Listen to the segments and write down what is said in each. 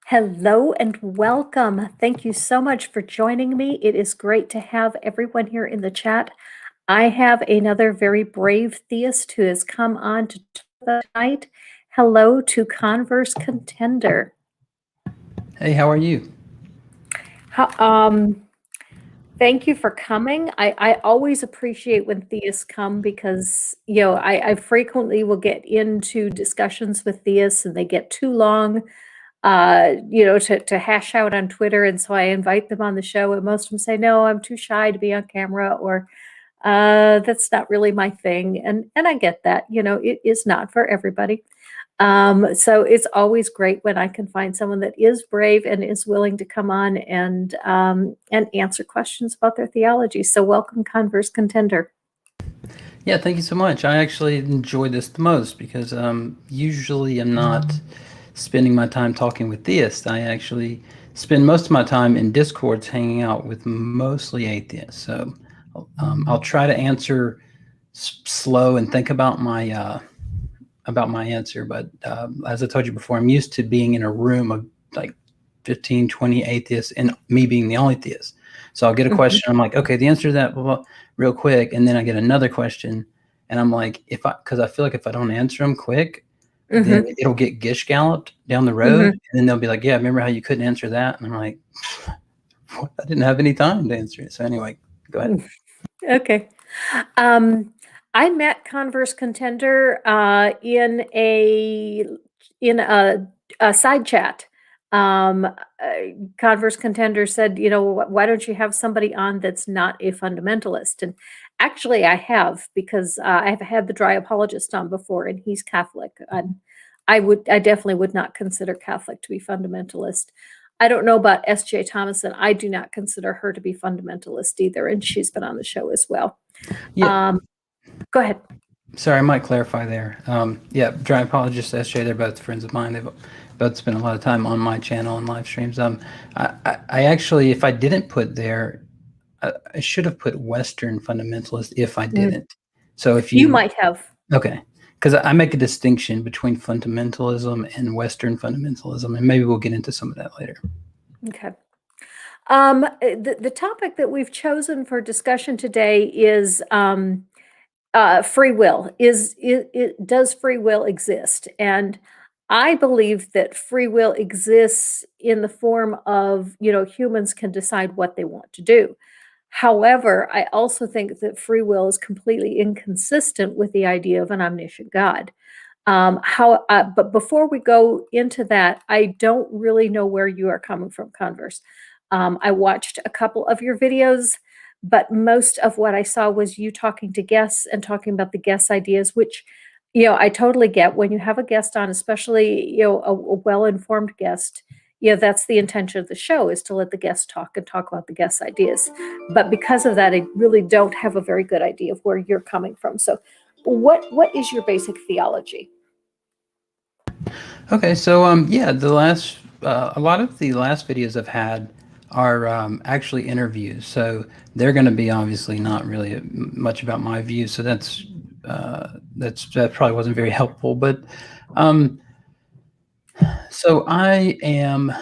Hello and welcome. Thank you so much for joining me. It is great to have everyone here in the chat. I have another very brave theist who has come on to talk tonight. Hello to Converse Contender. Hey, how are you? Thank you for coming. I always appreciate when theists come because, I frequently will get into discussions with theists and they get too long, to hash out on Twitter. And so I invite them on the show and most of them say, no, I'm too shy to be on camera or that's not really my thing. And I get that, it is not for everybody. So it's always great when I can find someone that is brave and is willing to come on and answer questions about their theology. So welcome, Converse Contender. Yeah, thank you so much. I actually enjoy this the most because usually I'm not spending my time talking with theists. I actually spend most of my time in Discords hanging out with mostly atheists. So I'll try to answer slow and think about my answer. But as I told you before, I'm used to being in a room of like 15, 20 atheists and me being the only theist. So I'll get a question. I'm like, okay, the answer to that, blah, blah, real quick. And then I get another question. And I'm like, because I feel like if I don't answer them quick, then it'll get gish galloped down the road. And then they'll be like, yeah, remember how you couldn't answer that? And I'm like, I didn't have any time to answer it. So anyway, go ahead. Okay. I met Converse Contender in a side chat. Converse Contender said, why don't you have somebody on that's not a fundamentalist? And actually, I have because I have had the dry apologist on before, and he's Catholic. And I definitely would not consider Catholic to be fundamentalist. I don't know about S.J. Thomason. I do not consider her to be fundamentalist either, and she's been on the show as well. Yeah. Go ahead. Sorry, I might clarify there. Yeah, dry apologists, SJ, they're both friends of mine. They've both spent a lot of time on my channel and live streams. I actually, if I didn't put there, I should have put Western fundamentalist if I didn't. So if you might have. Okay. Because I make a distinction between fundamentalism and Western fundamentalism, and maybe we'll get into some of that later. Okay. The topic that we've chosen for discussion today is free will. Does free will exist? And I believe that free will exists in the form of, humans can decide what they want to do. However, I also think that free will is completely inconsistent with the idea of an omniscient God. But before we go into that, I don't really know where you are coming from, Converse. I watched a couple of your videos, but most of what I saw was you talking to guests and talking about the guests' ideas, which, I totally get. When you have a guest on, especially, a well-informed guest, that's the intention of the show, is to let the guest talk and talk about the guest's ideas. But because of that, I really don't have a very good idea of where you're coming from. So what is your basic theology? Okay, so yeah, the last a lot of the last videos I've had are actually interviews, so they're going to be obviously not really much about my views. So that probably wasn't very helpful. But so I am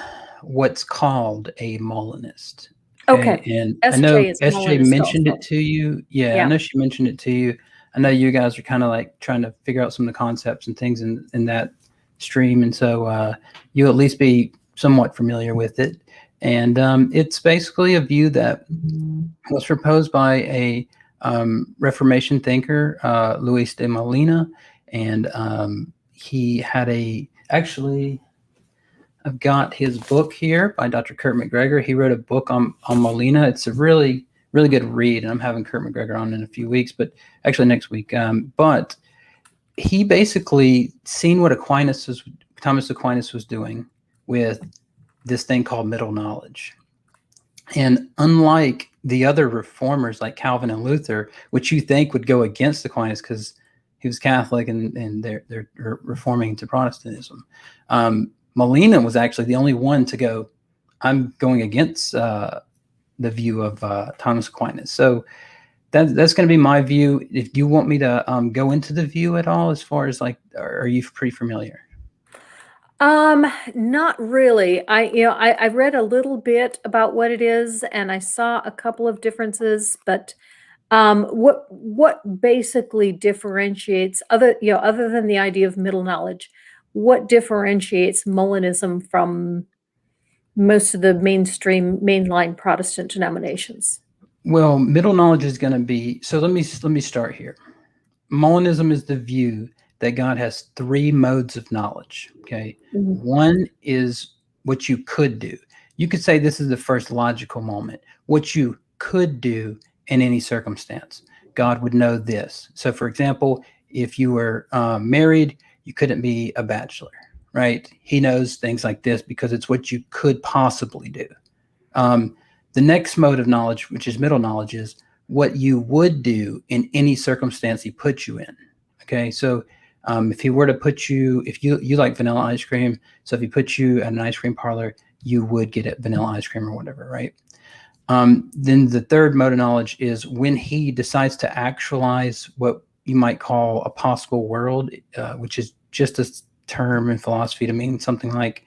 what's called a Molinist. Okay. And SJ I know is SJ Molinist mentioned also. it to you. Yeah, I know she mentioned it to you. I know you guys are kind of like trying to figure out some of the concepts and things in that stream, and so you'll at least be somewhat familiar with it. And it's basically a view that was proposed by a Reformation thinker, Luis de Molina, and he had actually, I've got his book here by Dr. Kurt McGregor. He wrote a book on Molina. It's a really, really good read, and I'm having Kurt McGregor on in a few weeks, but actually next week. But he basically seen what Thomas Aquinas was doing with this thing called middle knowledge. And unlike the other reformers like Calvin and Luther, which you think would go against Aquinas because he was Catholic and they're reforming to Protestantism, Molina was actually the only one to go, I'm going against the view of Thomas Aquinas. So that's going to be my view. If you want me to go into the view at all, as far as like, are you pretty familiar? Not really. I read a little bit about what it is, and I saw a couple of differences, but what basically differentiates other than the idea of middle knowledge, what differentiates Molinism from most of the mainline Protestant denominations? Well, middle knowledge is going to be, so let me start here. Molinism is the view that God has three modes of knowledge. Okay. Mhm. One is what you could do. You could say this is the first logical moment. What you could do in any circumstance. God would know this. So, for example, if you were married, you couldn't be a bachelor, right? He knows things like this because it's what you could possibly do. Um, the next mode of knowledge, which is middle knowledge, is what you would do in any circumstance he put you in. Okay, so if he were to put you, if you like vanilla ice cream, so if he put you at an ice cream parlor, you would get it vanilla ice cream or whatever, right? Then the third mode of knowledge is when he decides to actualize what you might call a possible world, which is just a term in philosophy to mean something like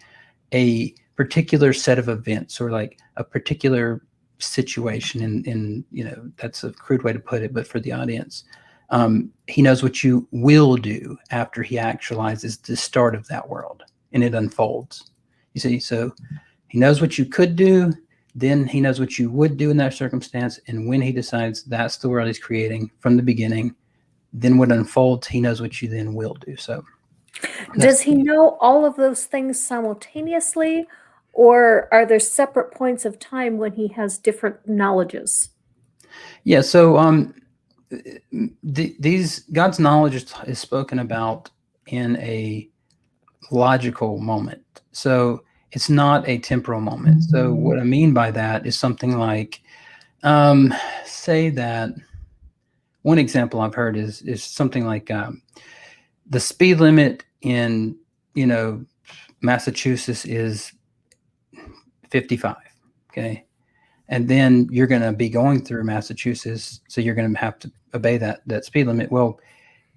a particular set of events or like a particular situation in that's a crude way to put it, but for the audience, he knows what you will do after he actualizes the start of that world and it unfolds. You see, so he knows what you could do, then he knows what you would do in that circumstance, and when he decides that's the world he's creating from the beginning, then what unfolds, he knows what you then will do. So Does that's he know all of those things simultaneously, or are there separate points of time when he has different knowledges? yeah. So these God's knowledge is spoken about in a logical moment. So it's not a temporal moment. So what I mean by that is something like, say that one example I've heard is something like the speed limit in Massachusetts is 55. Okay. And then you're going to be going through Massachusetts, so you're going to have to obey that speed limit. Well,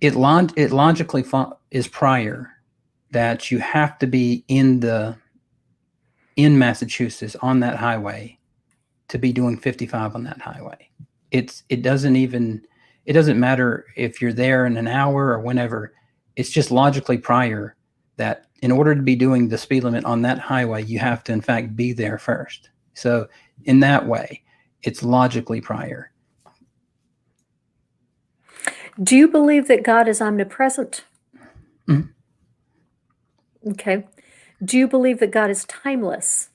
it logically is prior that you have to be in Massachusetts on that highway to be doing 55 on that highway. It doesn't matter if you're there in an hour or whenever. It's just logically prior that in order to be doing the speed limit on that highway, you have to in fact be there first. So in that way, it's logically prior. Do you believe that God is omnipresent? Mhm. Okay. Do you believe that God is timeless?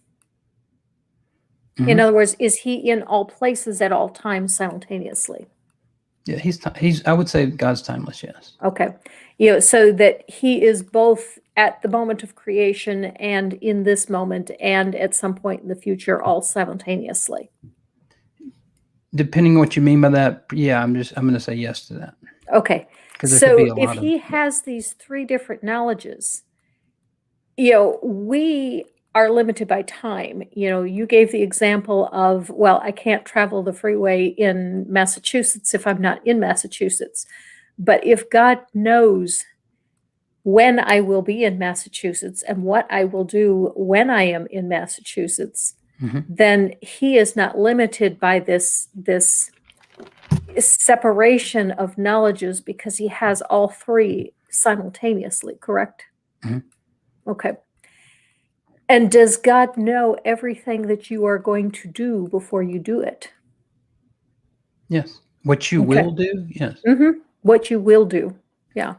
In Mhm. other words, is he in all places at all times simultaneously? Yeah, he's. I would say God's timeless. Yes. Okay. So that he is both at the moment of creation and in this moment and at some point in the future, all simultaneously. Depending on what you mean by that, yeah, I'm going to say yes to that Okay. because there could be So a if lot of. he has these three different knowledges, we are limited by time. You gave the example of, well, I can't travel the freeway in Massachusetts if I'm not in Massachusetts. But if God knows when I will be in Massachusetts and what I will do when I am in Massachusetts, Mhm. then he is not limited by this separation of knowledges because he has all three simultaneously, correct? Mhm. Okay. And does God know everything that you are going to do before you do it? Yes. What you Okay. will do? Yes. What you will do. Yeah.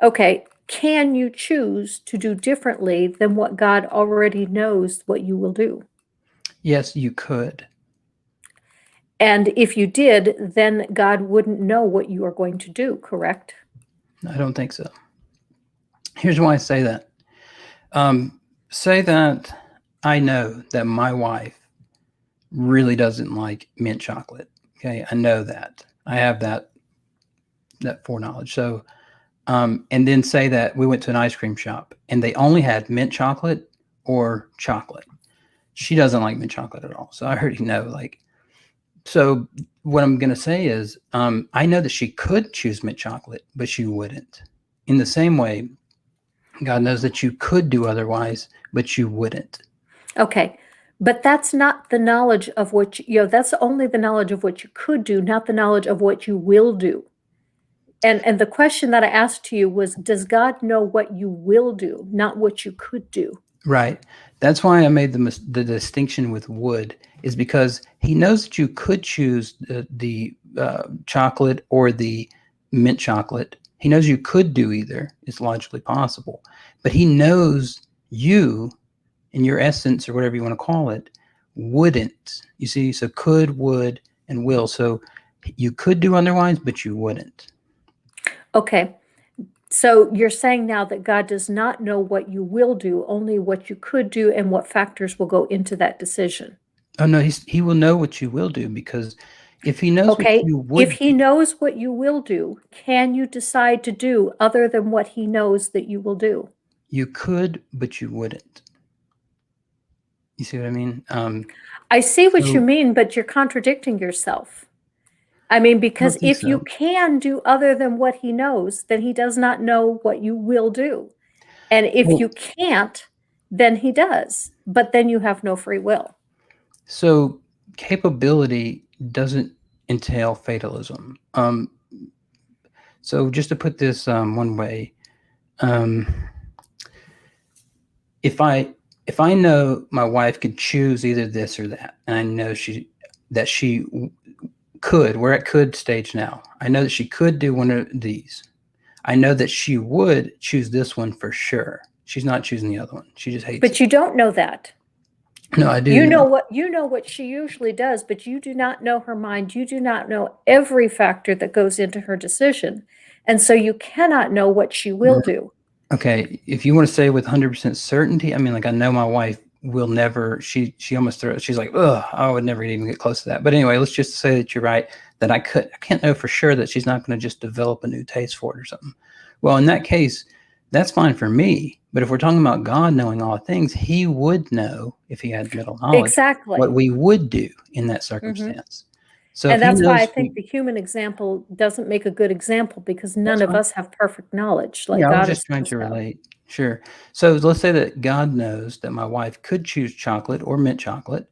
Okay. Can you choose to do differently than what God already knows what you will do? Yes, you could. And if you did, then God wouldn't know what you are going to do, correct? I don't think so. Here's why I say that. Say that I know that my wife really doesn't like mint chocolate. Okay, I know that. I have that foreknowledge. So, and then say that we went to an ice cream shop and they only had mint chocolate or chocolate. She doesn't like mint chocolate at all. So I already know, like, so what I'm going to say is, I know that she could choose mint chocolate, but she wouldn't. In the same way, God knows that you could do otherwise, but you wouldn't. Okay. But that's not the knowledge of what that's only the knowledge of what you could do, not the knowledge of what you will do. And the question that I asked to you was, does God know what you will do, not what you could do? Right. That's why I made the distinction with would, is because he knows that you could choose the chocolate or the mint chocolate. He knows you could do either. It's logically possible. But he knows you, in your essence, or whatever you want to call it, wouldn't. You see, so could, would, and will. So you could do otherwise, but you wouldn't. Okay. So you're saying now that God does not know what you will do, only what you could do and what factors will go into that decision. Oh no, he will know what you will do, because if he knows what Okay, you if would, he knows what you will do, can you decide to do other than what he knows that you will do? you could, but you wouldn't. You see what I mean? I see what you So mean, but you're contradicting yourself. I mean, I because don't think if you so. can do other than what he knows, then he does not know what you will do. And if Well, you can't, then he does. But then you have no free will. so capability doesn't entail fatalism. So just to put this one way, um, if I know my wife could choose either this or that, and I know she could, we're at could stage now. I know that she could do one of these. I know that she would choose this one for sure. She's not choosing the other one. She just hates it. But you don't know that. No, I do You know know. what she usually does, but you do not know her mind. You do not know every factor that goes into her decision. And so you cannot know what she will do. Okay, if you want to say with 100% certainty, I mean, like I know my wife will never. She almost throws. She's like, ugh, I would never even get close to that. But anyway, let's just say that you're right. That I can't know for sure that she's not going to just develop a new taste for it or something. Well, in that case, that's fine for me. But if we're talking about God knowing all things, He would know, if He had middle knowledge, what Exactly. we would do in that Hmm. circumstance. So if And He that's why I knows, think the human example doesn't make a good example because that's none of fine. us have perfect knowledge like Yeah, I was God is just trying supposed to to have. relate. Sure. So let's say that God knows that my wife could choose chocolate or mint chocolate,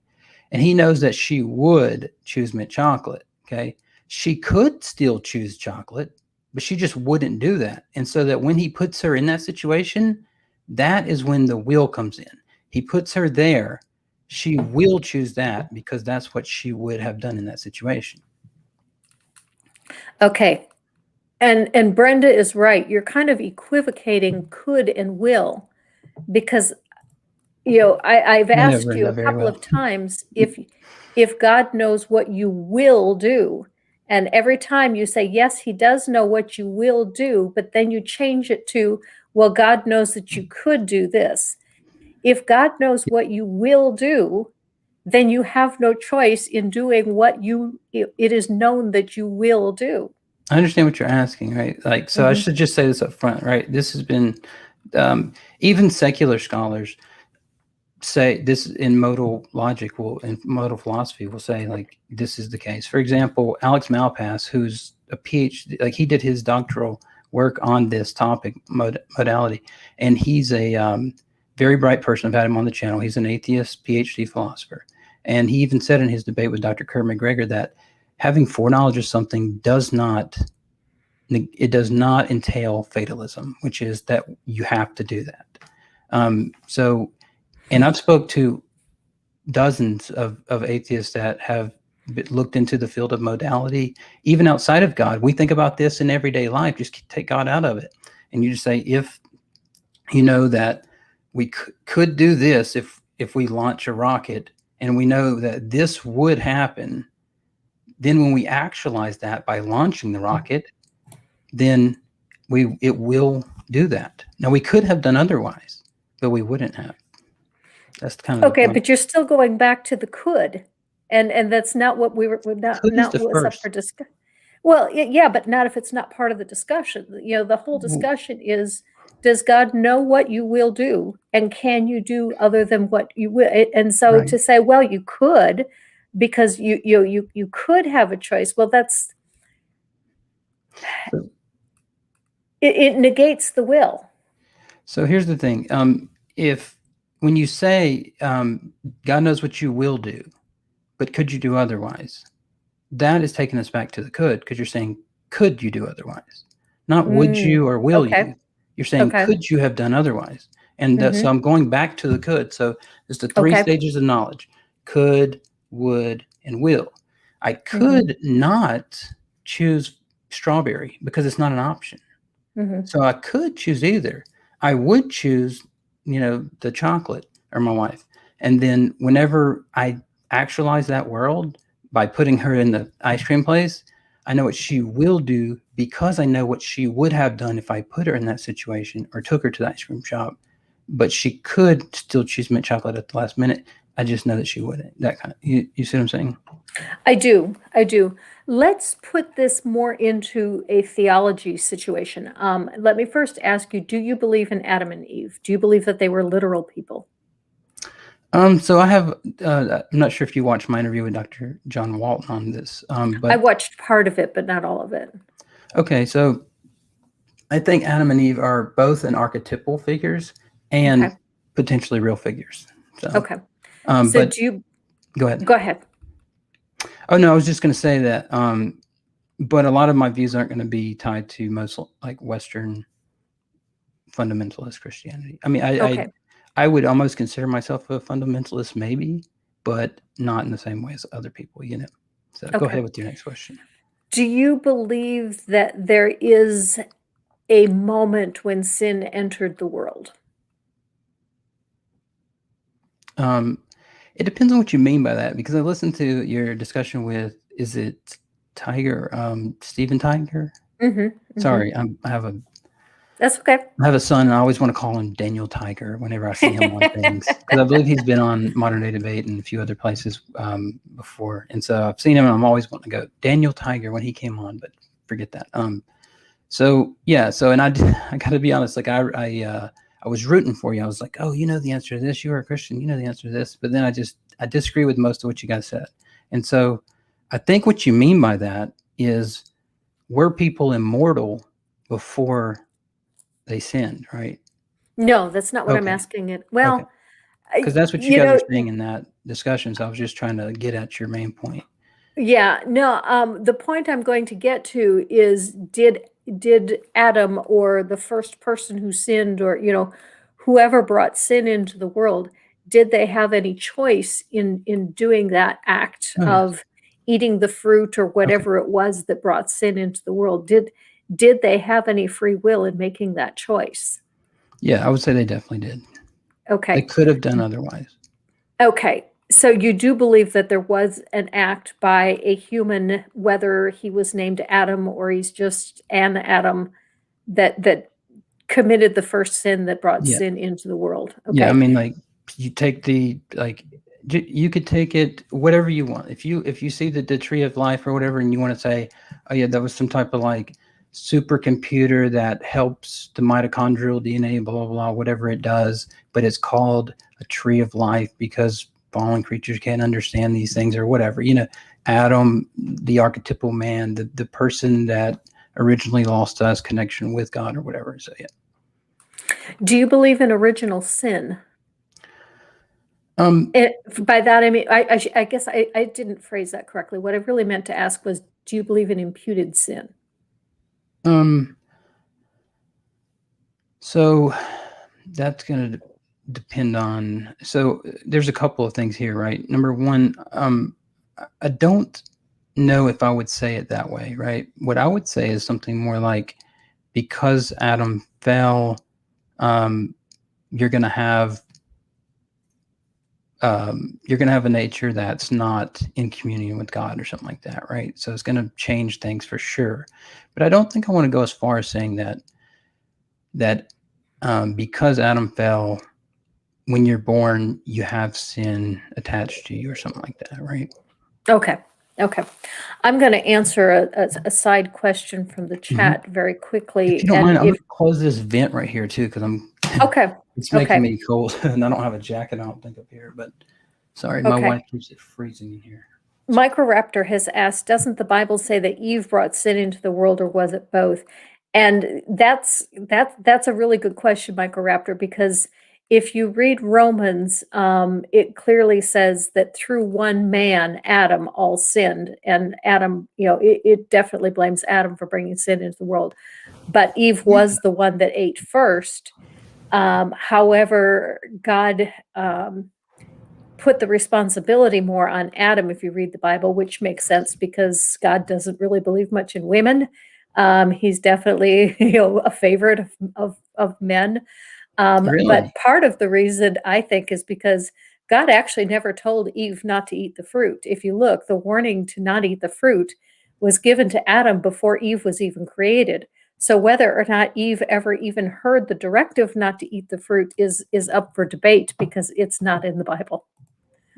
and He knows that she would choose mint chocolate. Okay. She could still choose chocolate, but she just wouldn't do that. And so that when He puts her in that situation, that is when the will comes in. He puts her there. She will choose that because that's what she would have done in that situation. Okay. And Brenda is right. You're kind of equivocating could and will because I've I know asked you Brenda a very couple well. of times if God knows what you will do, and every time you say yes, He does know what you will do, but then you change it to, well, God knows that you could do this. If God knows what you will do, then you have no choice in doing what it is known that you will do. I understand what you're asking, right? Like, so I Mhm. should just say this up front, right? This has been, even secular scholars say this in modal logic will, in modal philosophy will say like this is the case. For example, Alex Malpass, who's a PhD, like he did his doctoral work on this topic modality, and he's a very bright person. I've had him on the channel. He's an atheist PhD philosopher, and he even said in his debate with Dr. Kurt McGregor that having foreknowledge of something does not entail fatalism, which is that you have to do that. So, and I've spoke to dozens of atheists that have looked into the field of modality, even outside of God. We think about this in everyday life. Just take God out of it, and you just say, if you know that we could do this if we launch a rocket, and we know that this would happen, then when we actualize that by launching the rocket, then it will do that. Now we could have done otherwise, but we wouldn't have. That's kind of the Okay, point. but you're still going back to the could, and that's not what Could is not the what's up for first. discussion. Well, yeah, but not if it's not part of the discussion. The whole Well, discussion is, does God know what you will do, and can you do other than what you will? And so right. to say, well, you could, because you could have a choice. Well, So, it negates the will. So here's the thing. If when you say God knows what you will do, but could you do otherwise? That is taking us back to the could, because you're saying, could you do otherwise? Not would Mm, you or will okay. you. You're saying, Okay. could you have done otherwise? And so Mhm. I'm going back to the could. So it's the three Okay. stages of knowledge: could, would, and will. I Mhm. could not choose strawberry because it's not an option. Mhm. So I could choose either. I would choose, the chocolate or my wife. And then whenever I actualize that world by putting her in the ice cream place, I know what she will do because I know what she would have done if I put her in that situation or took her to the ice cream shop. But she could still choose mint chocolate at the last minute. I just know that she wouldn't. That kind of, you see what I'm saying? I do. I do. Let's put this more into a theology situation. Let me first ask you, do you believe in Adam and Eve? Do you believe that they were literal people? So I have, I'm not sure if you watched my interview with Dr. John Walton on this, I but watched part of it, but not all of it. okay, so I think Adam and Eve are both an archetypal figures and Okay. potentially real figures. So, Okay. So but do you go ahead. go ahead. Oh no, I was just going to say that. But a lot of my views aren't going to be tied to most like Western fundamentalist Christianity. I mean, Okay. I would almost consider myself a fundamentalist, maybe, but not in the same way as other people. So go Okay. ahead with your next question. Do you believe that there is a moment when sin entered the world? Um, it depends on what you mean by that, because I listened to your discussion with, is it Tiger, Steven Tiger? Mhm. Mhm. Sorry, That's okay. I have a son, and I always want to call him Daniel Tiger whenever I see him on things, because I believe he's been on Modern Day Debate and a few other places before, and so I've seen him, and I'm always wanting to go Daniel Tiger when he came on, but forget that. So yeah, and I got to be honest, like I was rooting for you. I was like, oh, you know the answer to this. You are a Christian. You know the answer to this. But then I disagree with most of what you guys said. And so I think what you mean by that is, were people immortal before they sinned, right? No, that's not what I'm Okay. asking it. Okay. Well, Because that's what you you guys are know, saying in that discussion. So I was just trying to get at your main point. yeah, no, the point I'm going to get to is did Adam or the first person who sinned or, whoever brought sin into the world, did they have any choice in doing that act Oh yes. of eating the fruit or Okay. whatever it was that brought sin into the world? Did they have any free will in making that choice? Yeah, I would say they definitely did. They Okay. could have done otherwise. Okay, so you do believe that there was an act by a human, whether he was named Adam or he's just an Adam, that committed the first sin that brought Yeah. sin into the world. Yeah, I Okay. mean, like, you take the like, you could take it whatever you want. If you see the tree of life or whatever, and you want to say, oh yeah, that was some type of like supercomputer that helps the mitochondrial DNA, blah blah blah, whatever it does, but it's called a tree of life because fallen creatures can't understand these things or whatever. Adam, the archetypal man, the person that originally lost us connection with God or whatever. So yeah. Do you believe in original sin? Um. It by that, I mean, I guess I didn't phrase that correctly. What I really meant to ask was, do you believe in imputed sin? Um. So that's going to depend on. So there's a couple of things here, right? Number one, I don't know if I would say it that way, right? What I would say is something more like, because Adam fell, um, you're going to have a nature that's not in communion with God or something like that, right? So it's going to change things for sure. But I don't think I want to go as far as saying that because Adam fell, when you're born, you have sin attached to you or something like that, right? Okay. Okay. I'm gonna answer a side question from the Hmm. chat very If quickly, you don't and mind, I'm if gonna close this vent right here too, because I'm okay, it's making okay, me cold, and I don't have a jacket, I don't think, up here. But sorry, my okay. wife keeps it freezing in here. So Microraptor has asked, doesn't the Bible say that Eve brought sin into the world, or was it both? And that's a really good question, Michael Raptor, because if you read Romans, it clearly says that through one man, Adam, all sinned, and Adam, it definitely blames Adam for bringing sin into the world. But Eve Yeah. was the one that ate first. However, God put the responsibility more on Adam if you read the Bible, which makes sense because God doesn't really believe much in women. He's definitely a favorite of men. But Really? part of the reason I think is because God actually never told Eve not to eat the fruit. If you look, the warning to not eat the fruit was given to Adam before Eve was even created. So whether or not Eve ever even heard the directive not to eat the fruit is up for debate because it's not in the Bible.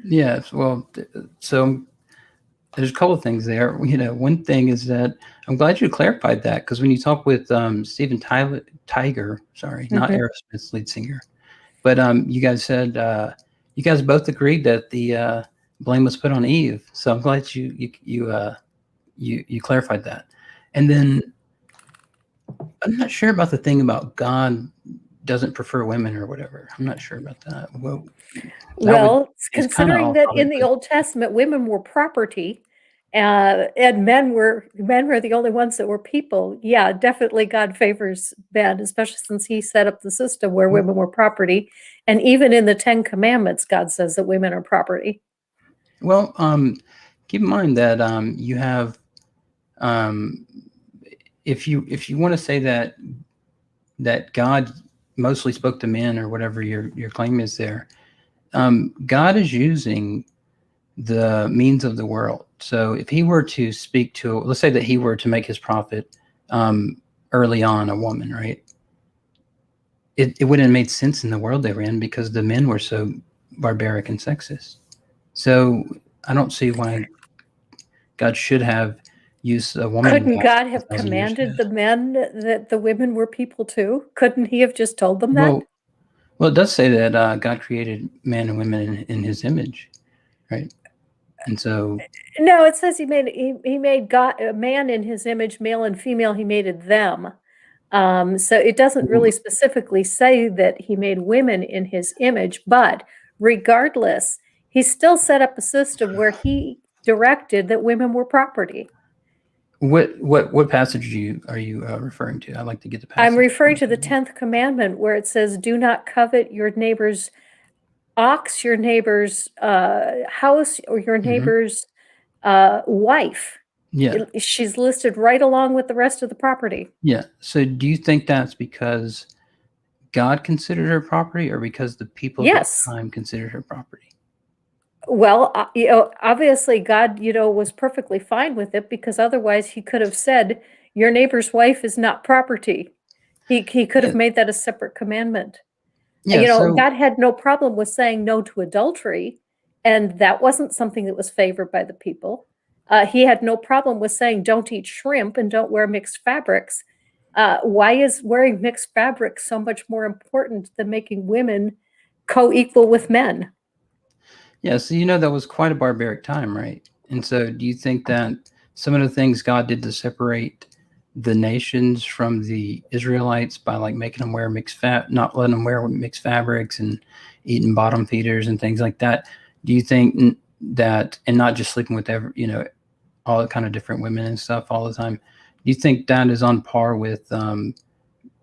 Yes. Well, so there's a couple of things there. One thing is that I'm glad you clarified that, because when you talk with Steven Tiger, sorry, not Mhm. Aerosmith's lead singer, but you guys said you guys both agreed that the blame was put on Eve. So I'm glad you clarified that. And then I'm not sure about the thing about God doesn't prefer women or whatever. I'm not sure about that. Well, that would Well, is kind of considering off that topic, in the but Old Testament, women were property, and men were the only ones that were people. Yeah, definitely God favors men, especially since he set up the system where well, women were property. And even in the Ten Commandments, God says that women are property. well, keep in mind that you have um, if you want to say that God mostly spoke to men or whatever your claim is there, God is using the means of the world. So if he were to speak to, let's say that he were to make his prophet early on a woman, right? It wouldn't have made sense in the world they were in because the men were so barbaric and sexist. So I don't see why God should have used a woman Couldn't back God a have thousand years ago. commanded the men that the women were people too? Couldn't he have just told them that? Well, it does say that God created man and women in His image, right? And so, No, it says he made God a man in his image, male and female. He made them. So it doesn't really specifically say that he made women in his image, but regardless, he still set up a system where he directed that women were property. what passage are you referring to? I'd like to get the I'm passage. referring to the 10th commandment where it says, do not covet your neighbor's ox, your neighbor's house, or your Hmm. neighbor's wife. Yeah, She's listed right along with the rest of the property. yeah. So, do you think that's because God considered her property, or because the people of the Yes. time considered her property? Well, obviously God, was perfectly fine with it because otherwise he could have said, your neighbor's wife is not property. He could have Yeah, made that a separate commandment. yeah. So, God had no problem with saying no to adultery, and that wasn't something that was favored by the people. He had no problem with saying don't eat shrimp and don't wear mixed fabrics. Why is wearing mixed fabrics so much more important than making women co-equal with men? yeah, so that was quite a barbaric time, right? And so, do you think that some of the things God did to separate the nations from the Israelites by like making them wear not letting them wear mixed fabrics and eating bottom feeders and things like that? Do you think that, and not just sleeping with all the kind of different women and stuff all the time? Do you think that is on par with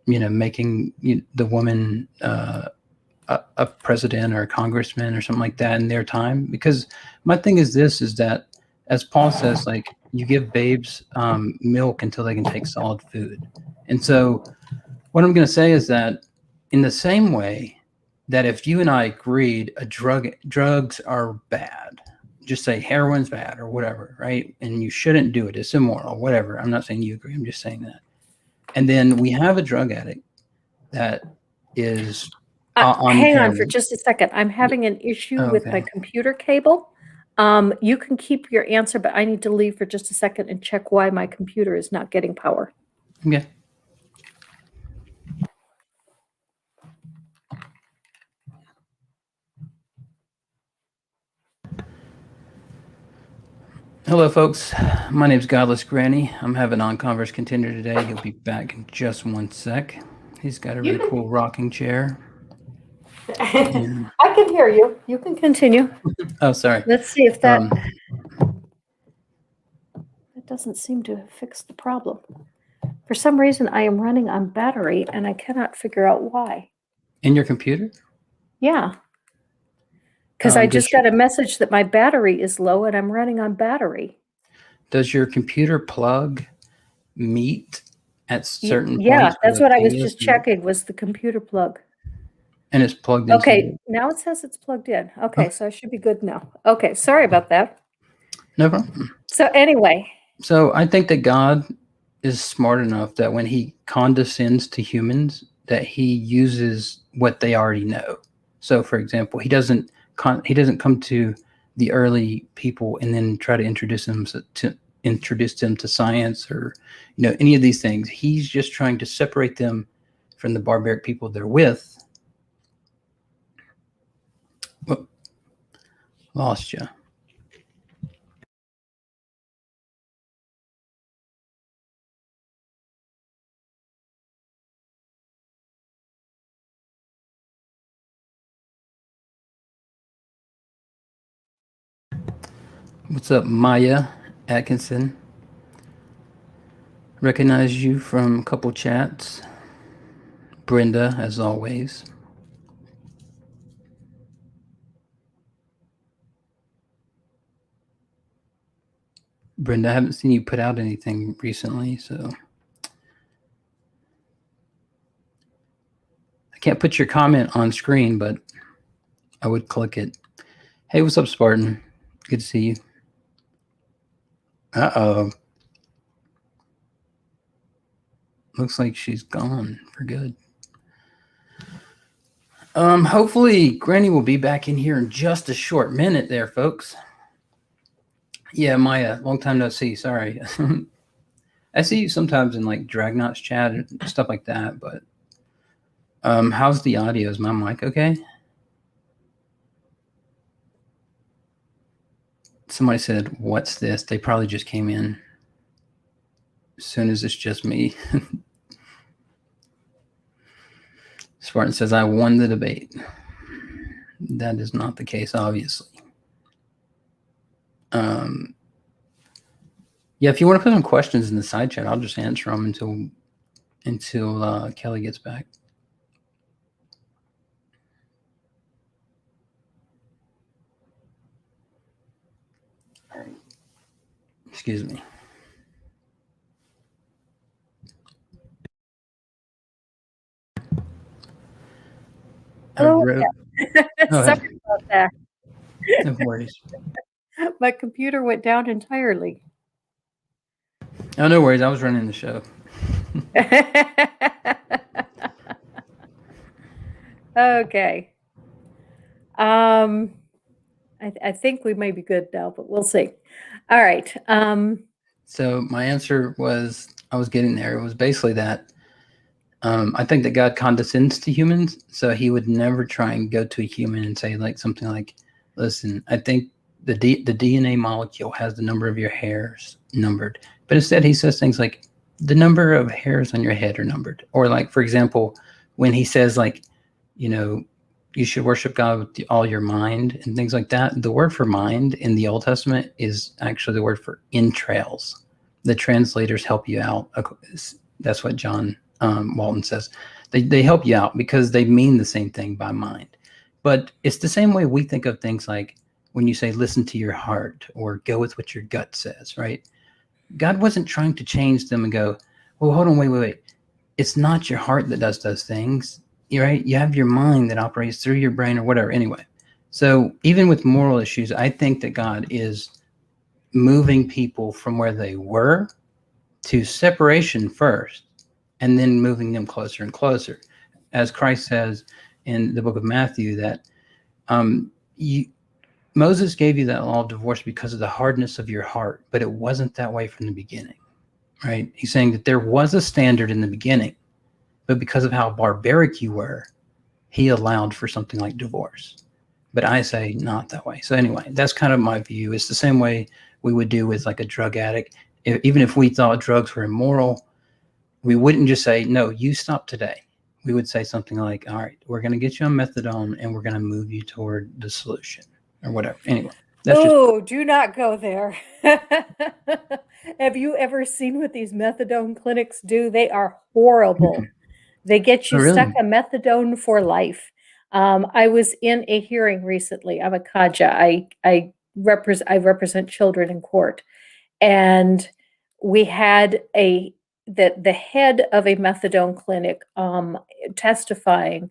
making the woman a president or a congressman or something like that in their time? Because my thing is this, is that, as Paul says, like, you give babes milk until they can take solid food. And so what I'm going to say is that, in the same way that if you and I agreed drugs are bad, just say heroin's bad or whatever, right? And you shouldn't do it, it's immoral, whatever. I'm not saying you agree, I'm just saying that. And then we have a drug addict that is on Hang on for heroin. just a second. I'm Yeah. having an issue Oh, with my okay. computer cable. You can keep your answer, but I need to leave for just a second and check why my computer is not getting power. Okay. Hello, folks. My name's Godless Granny. I'm having on Converse Contender today. He'll be back in just one sec. He's got a really cool rocking chair. And, I can hear you. You can continue. oh, sorry. Let's see if that Um, doesn't seem to fix the problem. For some reason, I am running on battery and I cannot figure out why. in your computer? Yeah. Because I Does just got a message that my battery is low and I'm running on battery. does your computer plug meet at certain Yeah, points where that's the what I was thing is? just checking, was the computer plug. And it's plugged into Okay, now it says it's plugged in. Okay, Oh, so I should be good now. Okay, sorry about that. no problem. So anyway, So I think that God is smart enough that when he condescends to humans, that he uses what they already know. So, for example, he doesn't come to the early people and then try to introduce them to science or any of these things. He's just trying to separate them from the barbaric people they're with. Whoop, lost you. What's up, Maya Atkinson? Recognize you from a couple chats. Brenda, as always. Brenda, I haven't seen you put out anything recently, so I can't put your comment on screen, but I would click it. Hey, what's up, Spartan? Good to see you. Uh-oh. Looks like she's gone for good. Hopefully Granny will be back in here in just a short minute there, folks. Yeah, Maya, long time no see. Sorry. I see you sometimes in like Dragnot's chat and stuff like that, but how's the audio? Is my mic okay? Somebody said, "What's this?" They probably just came in as soon as it's just me. Spartan says, "I won the debate." That is not the case, obviously. Yeah, if you want to put some questions in the side chat, I'll just answer them until Kelly gets back. All right. Excuse me. oh, Sorry about that. No worries. My computer went down entirely. Oh, no worries. I was running the show. Okay. I think we may be good now, but we'll see. All right. So my answer was, I was getting there. It was basically that I think that God condescends to humans, so he would never try and go to a human and say like something like, "Listen, I think the DNA molecule has the number of your hairs numbered," but instead he says things like, "The number of hairs on your head are numbered," or like, for example, when he says like, you should worship God with all your mind and things like that. The word for mind in the Old Testament is actually the word for entrails. The translators help you out. That's what John Walton says. They help you out because they mean the same thing by mind. But it's the same way we think of things like when you say, listen to your heart or go with what your gut says, right? God wasn't trying to change them and go, well, hold on, wait. It's not your heart that does those things. You're right. You have your mind that operates through your brain or whatever. Anyway, so even with moral issues, I think that God is moving people from where they were to separation first, and then moving them closer and closer. As Christ says in the book of Matthew, that Moses gave you that law of divorce because of the hardness of your heart, but it wasn't that way from the beginning, right? He's saying that there was a standard in the beginning, but because of how barbaric you were, he allowed for something like divorce. But I say not that way. So anyway, that's kind of my view. It's the same way we would do with like a drug addict. Even if we thought drugs were immoral, we wouldn't just say, no, you stop today. We would say something like, all right, we're going to get you on methadone and we're going to move you toward the solution or whatever. Anyway, that's just, Oh, do not go there. Have you ever seen what these methadone clinics do? They are horrible. They get oh, you stuck really? on methadone for life. I was in a hearing recently. I'm a Kaja. I represent children in court, and we had the head of a methadone clinic testifying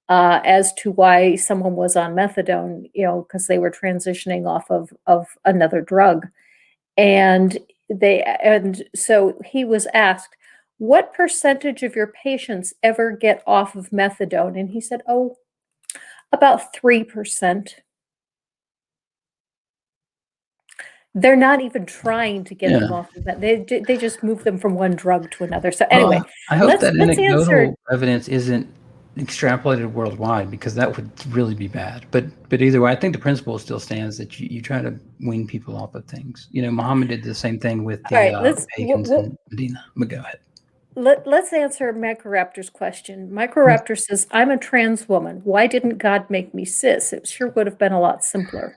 as to why someone was on methadone, because they were transitioning off of another drug. And so he was asked, what percentage of your patients ever get off of methadone? And he said, oh, about 3%. They're not even trying to get them Yeah. off of that. They just move them from one drug to another. So Well, anyway, I hope let's that let's answer. anecdotal evidence isn't extrapolated worldwide, because that would really be bad. But either way, I think the principle still stands that you try to wean people off of things. Muhammad did the same thing with All the right, let's pagans in Medina. But go ahead. let's answer Microraptor's question. Microraptor says, I'm a trans woman. Why didn't God make me cis? It sure would have been a lot simpler.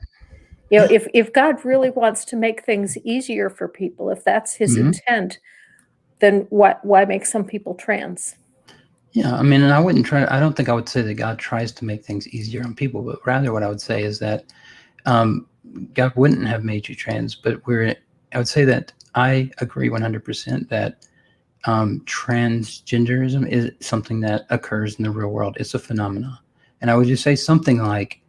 Yeah. If God really wants to make things easier for people, if that's his Mhm. intent, then why make some people trans? Yeah, I mean, and I don't think I would say that God tries to make things easier on people, but rather what I would say is that God wouldn't have made you trans, but I would say that I agree 100% that transgenderism is something that occurs in the real world. It's a phenomenon. And I would just say something like,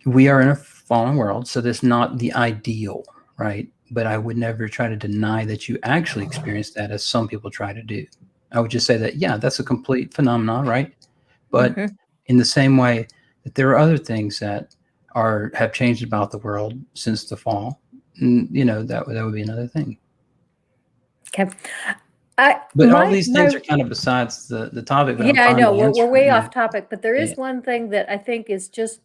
we are in a fallen world, so that's not the ideal, right? But I would never try to deny that you actually experience that, as some people try to do. I would just say that, yeah, that's a complete phenomenon, right? But Mhm. in the same way that there are other things that have changed about the world since the fall, that would be another thing. Okay. But all these things are kind of besides the topic, but I'm Yeah, I fine know to we're answer way it. off topic, but there Yeah. is one thing that I think is just,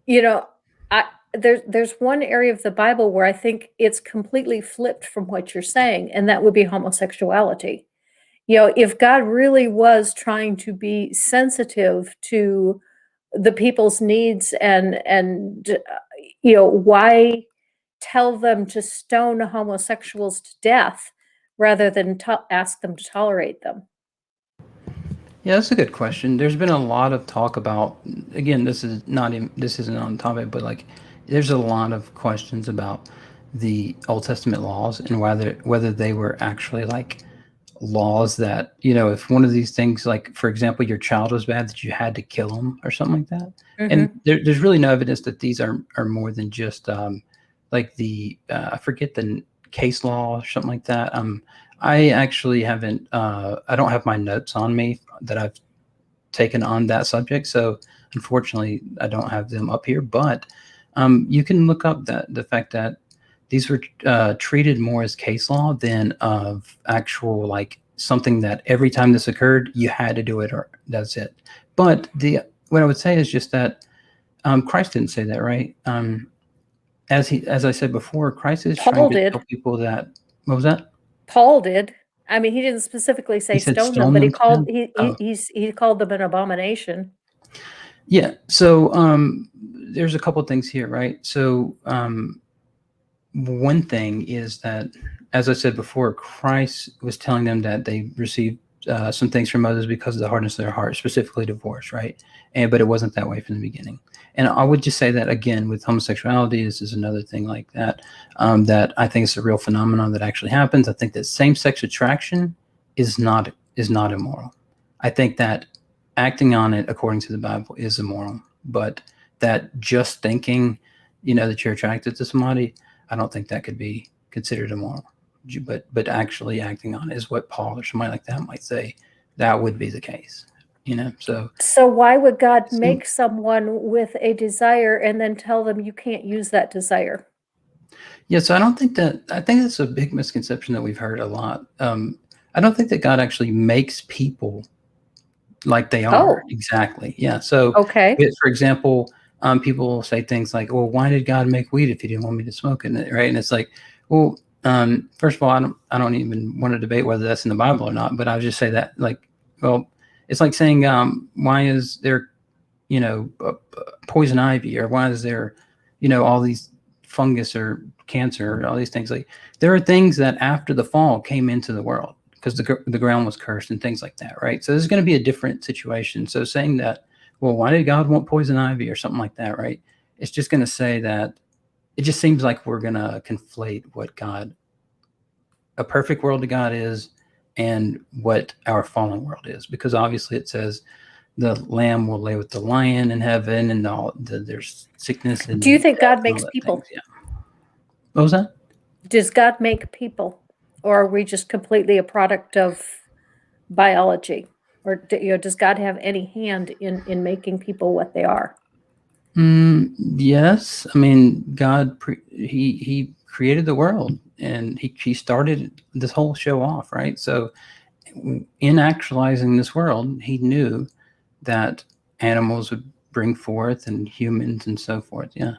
you know, I there's one area of the Bible where I think it's completely flipped from what you're saying, and that would be homosexuality. If God really was trying to be sensitive to the people's needs and why tell them to stone homosexuals to death rather than ask them to tolerate them? Yeah, that's a good question. There's been a lot of talk about, again, this isn't on topic, but like there's a lot of questions about the Old Testament laws and whether they were actually like laws that, if one of these things, like for example, your child was bad, that you had to kill them or something like that. And Mhm. there's really no evidence that these are more than just like I forget the case law or something like that. I actually haven't. I don't have my notes on me that I've taken on that subject, so unfortunately, I don't have them up here. But you can look up the fact that these were treated more as case law than of actual, like something that every time this occurred, you had to do it or that's it. But what I would say is just that Christ didn't say that, right? As I said before, Christ is trying Paul to tell did. people that. What was that? Paul did. I mean, he didn't specifically He say said, stone them, "Stone but he them to called death." he Oh, he called them an abomination. yeah. So there's a couple things here, right? So one thing is that, as I said before, Christ was telling them that they received some things from Moses because of the hardness of their heart, specifically divorce, right? But it wasn't that way from the beginning. And I would just say that again with homosexuality, this is another thing like that. That I think it's a real phenomenon that actually happens. I think that same-sex attraction is not immoral. I think that acting on it according to the Bible is immoral, but that just thinking, that you're attracted to somebody, I don't think that could be considered immoral. But actually acting on it is what Paul or somebody like that might say. That would be the case. So why would God So make someone with a desire and then tell them you can't use that desire? yeah, so I think that's a big misconception that we've heard a lot. I don't think that God actually makes people like they are Oh, exactly. Yeah. So, okay. for example, people will say things like, well, why did God make weed if he didn't want me to smoke it? Right. And it's like, well, first of all, I don't even want to debate whether that's in the Bible or not, but I'll just say that, like, well, it's like saying, why is there, poison ivy, or why is there, all these fungus or cancer, or all these things. Like, there are things that after the fall came into the world because the ground was cursed and things like that. Right. So there's going to be a different situation. So saying that, well, why did God want poison ivy or something like that? Right. It's just going to say that it just seems like we're going to conflate what a perfect world to God is and what our fallen world is, because obviously it says the lamb will lay with the lion in heaven, and there's sickness and Do you think God death and all makes that people? things. Yeah. What was that? Does God make people, or are we just completely a product of biology? Or does God have any hand in making people what they are? Yes. I mean, God, he created the world, and he started this whole show off, right? So in actualizing this world, he knew that animals would bring forth and humans and so forth. Yeah.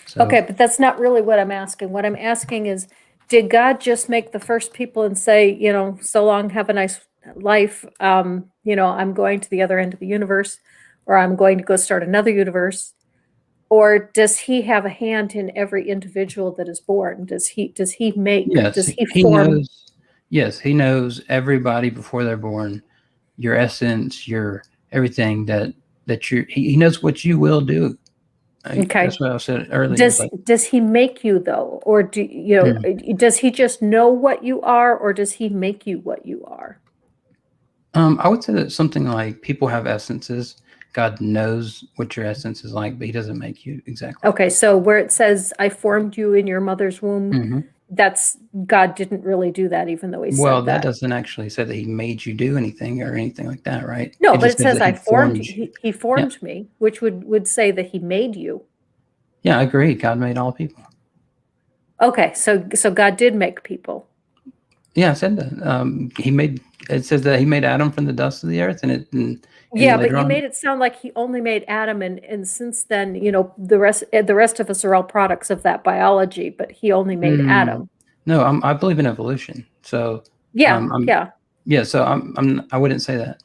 So Okay, but that's not really what I'm asking. What I'm asking is, did God just make the first people and say, so long, have a nice life. I'm going to the other end of the universe, or I'm going to go start another universe. Or does he have a hand in every individual that is born? Does he yes, he form? knows. Yes, he knows everybody before they're born. Your essence, your everything he knows what you will do. Okay. That's what I said earlier. It's Does like, does he make you though? Or does he just know what you are, or does he make you what you are? I would say that something like people have essences. God knows what your essence is like, but he doesn't make you exactly. Okay, so where it says I formed you in your mother's womb, that's God didn't really do that, even though he Well, said that that. doesn't actually say that he made you do anything or anything like that, right? No, It but just it says says that I he formed formed you. you. He Yeah. formed me, which would say that he made you. Yeah, I agree. God made all people. Okay, so God did make people. Yeah, I said that. It says that he made Adam from the dust of the earth, and Yeah, but later you made on, it sound like he only made Adam, and since then, the rest of us are all products of that biology, but he only made mm, Adam. no, I believe in evolution. So, Yeah, I'm yeah. yeah. So I wouldn't say that.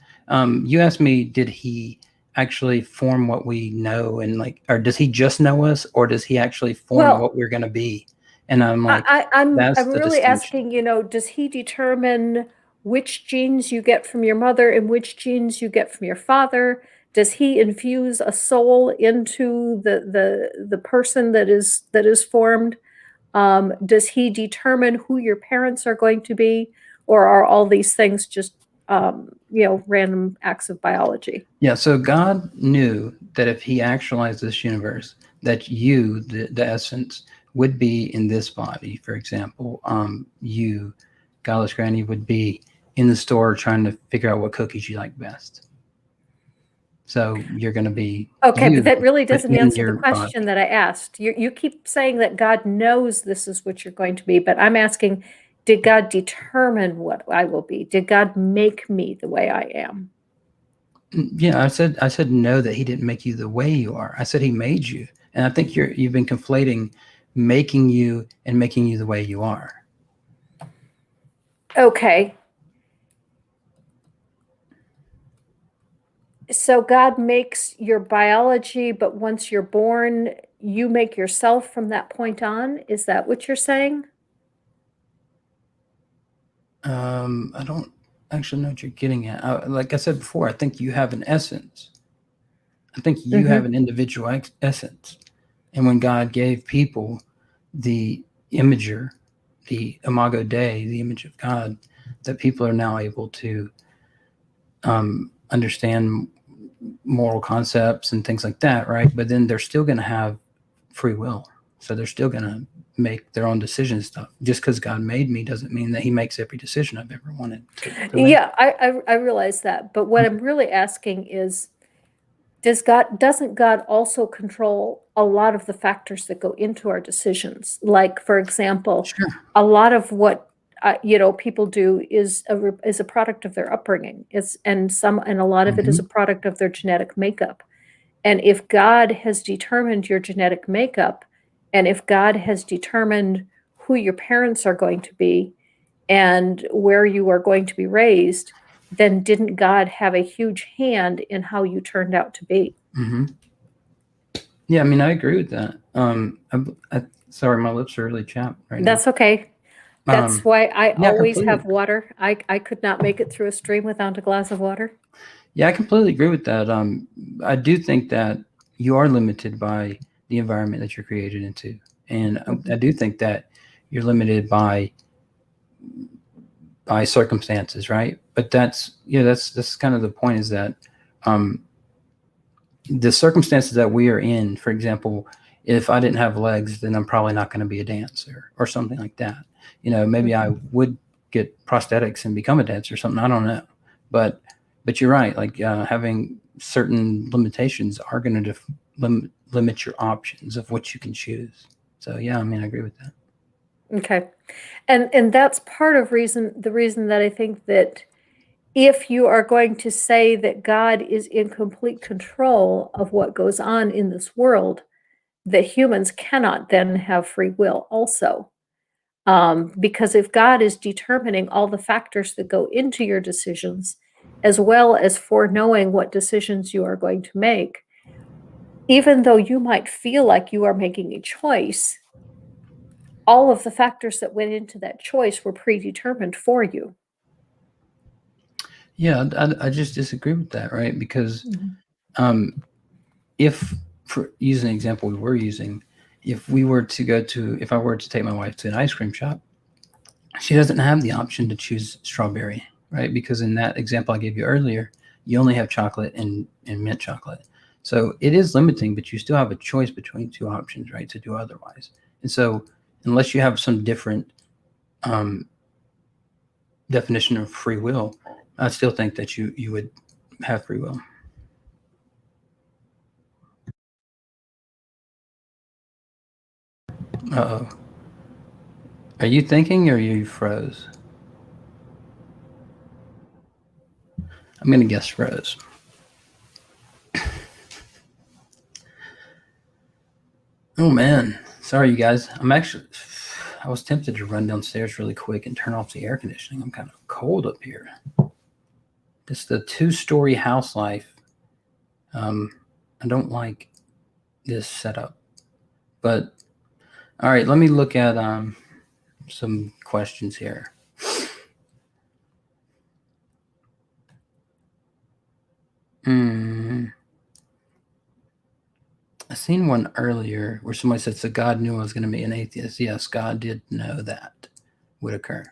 You asked me, did he actually form what we know, and like, or does he just know us, or does he actually form Well, what we're going to be? And I'm like, I'm that's the really distinction. asking, does he determine which genes you get from your mother and which genes you get from your father? Does he infuse a soul into the person that is formed? Does he determine who your parents are going to be, or are all these things just random acts of biology? Yeah, so God knew that if he actualized this universe, that you, the essence, would be in this body. For example, you, Godless Granny, would be in the store trying to figure out what cookies you like best. So you're going to be Okay, but you, that really but doesn't in answer the your question body. that I asked. You keep saying that God knows this is what you're going to be, but I'm asking, did God determine what I will be? Did God make me the way I am? Yeah, I said no, that he didn't make you the way you are. I said he made you, and I think you've been conflating making you and making you the way you are. Okay. So God makes your biology, but once you're born, you make yourself from that point on. Is that what you're saying? I don't actually know what you're getting at. Like I said before, I think you have an essence. I think you have Hmm. an individual essence. And when God gave people the imager, the imago Dei, the image of God, that people are now able to understand moral concepts and things like that, right? But then they're still going to have free will. So they're still going to make their own decision stuff. Just because God made me doesn't mean that he makes every decision I've ever wanted to make. Yeah, I realize that. But what I'm really asking is, doesn't God also control a lot of the factors that go into our decisions? Like, for example, Sure. a lot of what people do is a product of their upbringing. And a lot of it is a Hmm. product of their genetic makeup. And if God has determined your genetic makeup, and if God has determined who your parents are going to be and where you are going to be raised, then didn't God have a huge hand in how you turned out to be? Mm-hmm. Yeah, I mean, I agree with that. Sorry, my lips are really chapped right now. That's okay. That's why I Yeah, always completely. have water. I could not make it through a stream without a glass of water. Yeah, I completely agree with that. I do think that you are limited by the environment that you're created into, and I do think that you're limited by circumstances, right? But that's that's kind of the point, is that um, the circumstances that we are in. For example, if I didn't have legs, then I'm probably not going to be a dancer or something like that. Maybe I would get prosthetics and become a dancer or something. I don't know, but you're right. Like having certain limitations are going to limit your options of what you can choose. So yeah, I mean, I agree with that. Okay. And that's part of the reason that I think that if you are going to say that God is in complete control of what goes on in this world, that humans cannot then have free will also. Because if God is determining all the factors that go into your decisions, as well as foreknowing what decisions you are going to make, even though you might feel like you are making a choice, all of the factors that went into that choice were predetermined for you. Yeah, I just disagree with that, right? Because Mhm. if, for use an example we were using, if we were to if I were to take my wife to an ice cream shop, she doesn't have the option to choose strawberry, right? Because in that example I gave you earlier, you only have chocolate and mint chocolate. So it is limiting, but you still have a choice between two options, right? To do otherwise. And so unless you have some different um, definition of free will, I still think that you would have free will. Uh-oh. Are you thinking, or you froze? I'm going to guess froze. Oh man, sorry you guys. I was tempted to run downstairs really quick and turn off the air conditioning. I'm kind of cold up here. It's the 2-story house life. I don't like this setup. But all right, let me look at some questions here. I seen one earlier where somebody said, "So God knew I was going to be an atheist." Yes, God did know that would occur.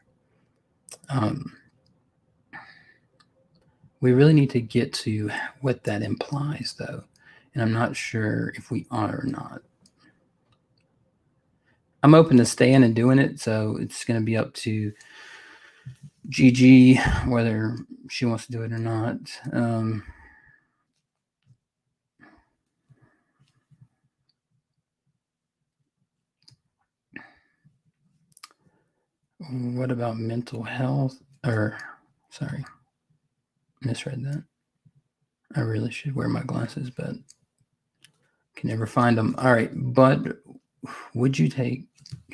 We really need to get to what that implies, though, and I'm not sure if we are or not. I'm open to staying and doing it, so it's going to be up to Gigi whether she wants to do it or not. What about mental health? Or, sorry, misread that. I really should wear my glasses, but can never find them. All right, but would you take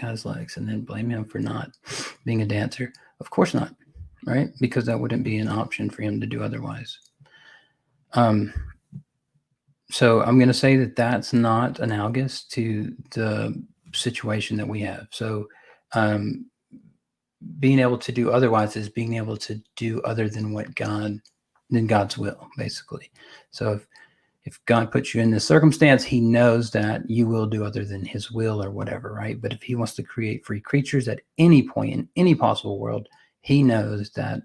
God's legs and then blame him for not being a dancer? Of course not, right? Because that wouldn't be an option for him to do otherwise. So I'm going to say that that's not analogous to the situation that we have. So being able to do otherwise is being able to do other than God's will, basically. So if God puts you in this circumstance, he knows that you will do other than his will or whatever, right? But if he wants to create free creatures at any point in any possible world, he knows that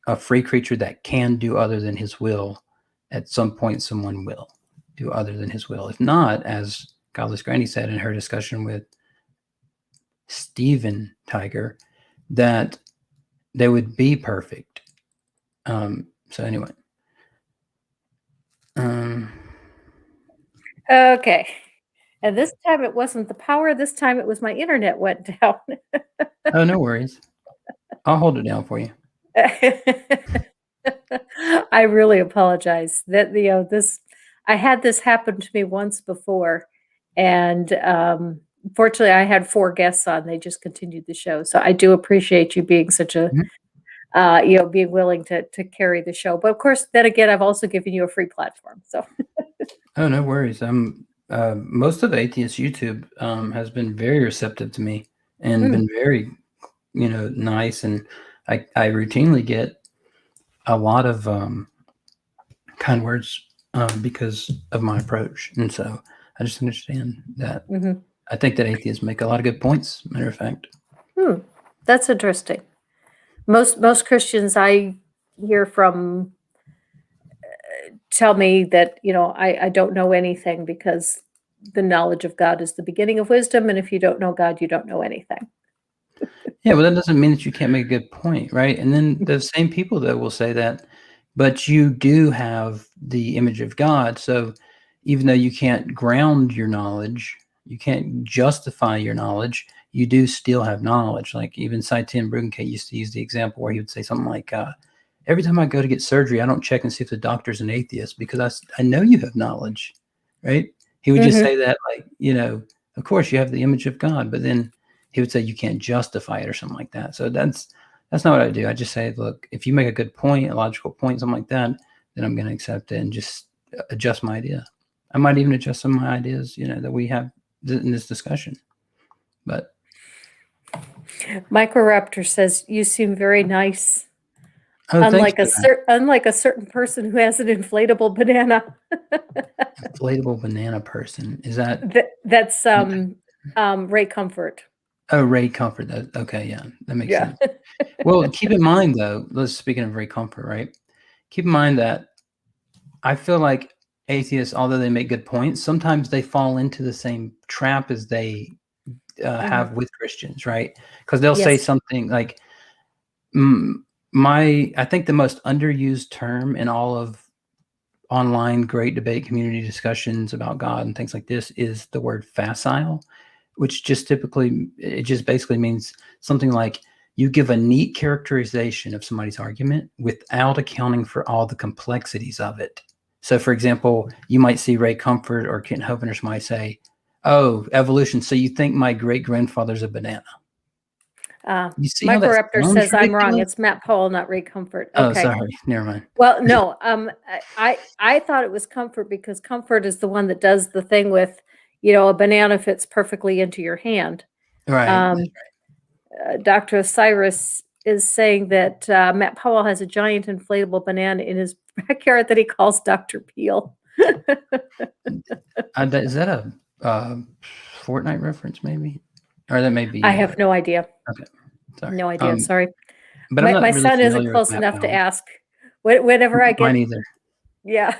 a free creature that can do other than his will, at some point someone will do other than his will. If not, as Godless Granny said in her discussion with Steven Tiger, that they would be perfect. So anyway. Okay. And this time it wasn't the power, this time it was my internet went down. Oh, no worries. I'll hold it down for you. I really apologize that, this I had this happen to me once before, and fortunately, I had 4 guests on. They just continued the show. So I do appreciate you being such a, Mhm. being willing to carry the show. But of course, then again, I've also given you a free platform. So Oh, no worries. Most of atheist YouTube has been very receptive to me and Mm, been very, nice. And I routinely get a lot of kind words because of my approach. And so I just understand that. mhm. I think that atheists make a lot of good points, matter of fact. Hmm, that's interesting. Most Christians I hear from tell me that, I don't know anything because the knowledge of God is the beginning of wisdom, and if you don't know God, you don't know anything. Yeah, well, that doesn't mean that you can't make a good point, right? And then the same people that will say that, but you do have the image of God. So even though you can't ground your knowledge, you can't justify your knowledge, you do still have knowledge. Like even Saitin Brunke used to use the example where he would say something like, every time I go to get surgery, I don't check and see if the doctor's an atheist because I know you have knowledge, right? He would just Mhm. say that like, of course you have the image of God, but then he would say you can't justify it or something like that. So that's not what I do. I just say, look, if you make a good point, a logical point, something like that, then I'm going to accept it and just adjust my idea. I might even adjust some of my ideas, that we have in this discussion. But Microraptor says, "You seem very nice, thanks for that. unlike a certain person who has an inflatable banana." Inflatable banana person. Is that That's Ray Comfort. Ray Comfort? Okay, yeah, that makes Yeah. sense. Well, keep in mind though, speaking of Ray Comfort, right? Keep in mind that I feel like atheists, although they make good points, sometimes they fall into the same trap as they Mhm. have with Christians, right? Because they'll say Yes. something like, I think the most underused term in all of online great debate community discussions about God and things like this is the word facile, which it just basically means something like you give a neat characterization of somebody's argument without accounting for all the complexities of it. So, for example, you might see Ray Comfort or Kent Hovind or somebody say, "Oh, evolution. So you think my great grandfather's a banana?" You see how that Microraptor sounds says, "I'm wrong. ridiculous? It's Matt Powell, not Ray Comfort." Oh, Okay. sorry. Never mind. Well, no, I thought it was Comfort because Comfort is the one that does the thing with, a banana fits perfectly into your hand. Right. Um, Dr. Osiris is saying that Matt Powell has a giant inflatable banana in his backyard that he calls Dr. Peel. Is that a Fortnite reference, maybe? Or that may I be. have no idea. Okay. Sorry. No idea. Sorry. But I'm My not my really son isn't familiar with close Matt enough to Powell. ask. Whenever I Mine get, either. yeah,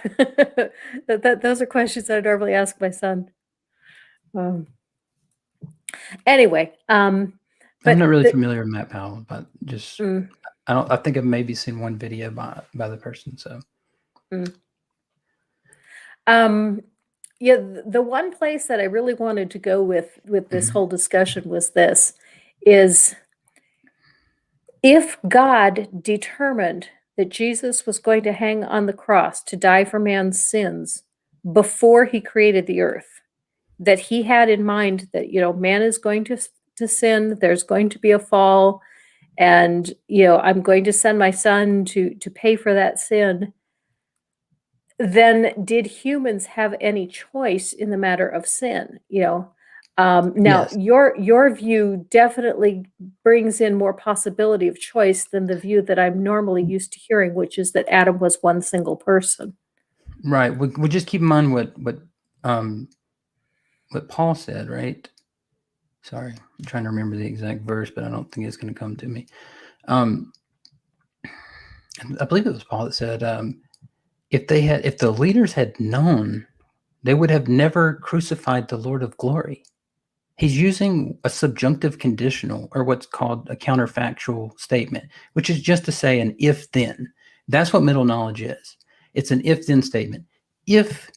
those are questions I normally ask my son. Um, anyway, I'm not but really familiar with Matt Powell, but just mm, I think I've maybe seen one video by the person. So mm. Um, yeah, the one place that I really wanted to go with this mhm. whole discussion was this, is if God determined that Jesus was going to hang on the cross to die for man's sins before he created the earth, that he had in mind that, man is going to sin, there's going to be a fall, and, I'm going to send my son to pay for that sin, then did humans have any choice in the matter of sin? Now Yes. your view definitely brings in more possibility of choice than the view that I'm normally used to hearing, which is that Adam was one single person. Right. We just keep in mind um what Paul said, right? Sorry, I'm trying to remember the exact verse, but I don't think it's going to come to me. Um, I believe it was Paul that said, if the leaders had known, they would have never crucified the Lord of glory. He's using a subjunctive conditional, or what's called a counterfactual statement, which is just to say an if then. That's what middle knowledge is. It's an if then statement. If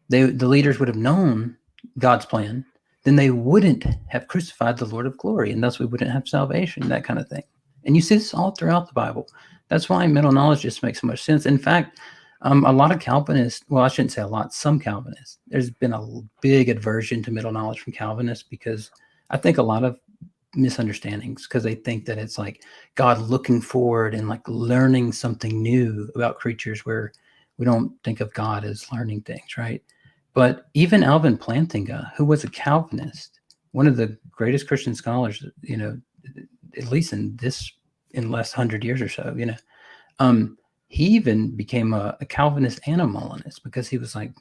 the leaders would have known God's plan, then they wouldn't have crucified the Lord of glory, and thus we wouldn't have salvation, that kind of thing. And you see this all throughout the Bible. That's why middle knowledge just makes so much sense. In fact, A lot of Calvinists, well, I shouldn't say a lot, some Calvinists, there's been a big aversion to middle knowledge from Calvinists because I think a lot of misunderstandings because they think that it's like God looking forward and like learning something new about creatures where we don't think of God as learning things, right? But even Alvin Plantinga, who was a Calvinist, one of the greatest Christian scholars, at least in the last 100 years or so, he even became a Calvinist and a Molinist because he was like,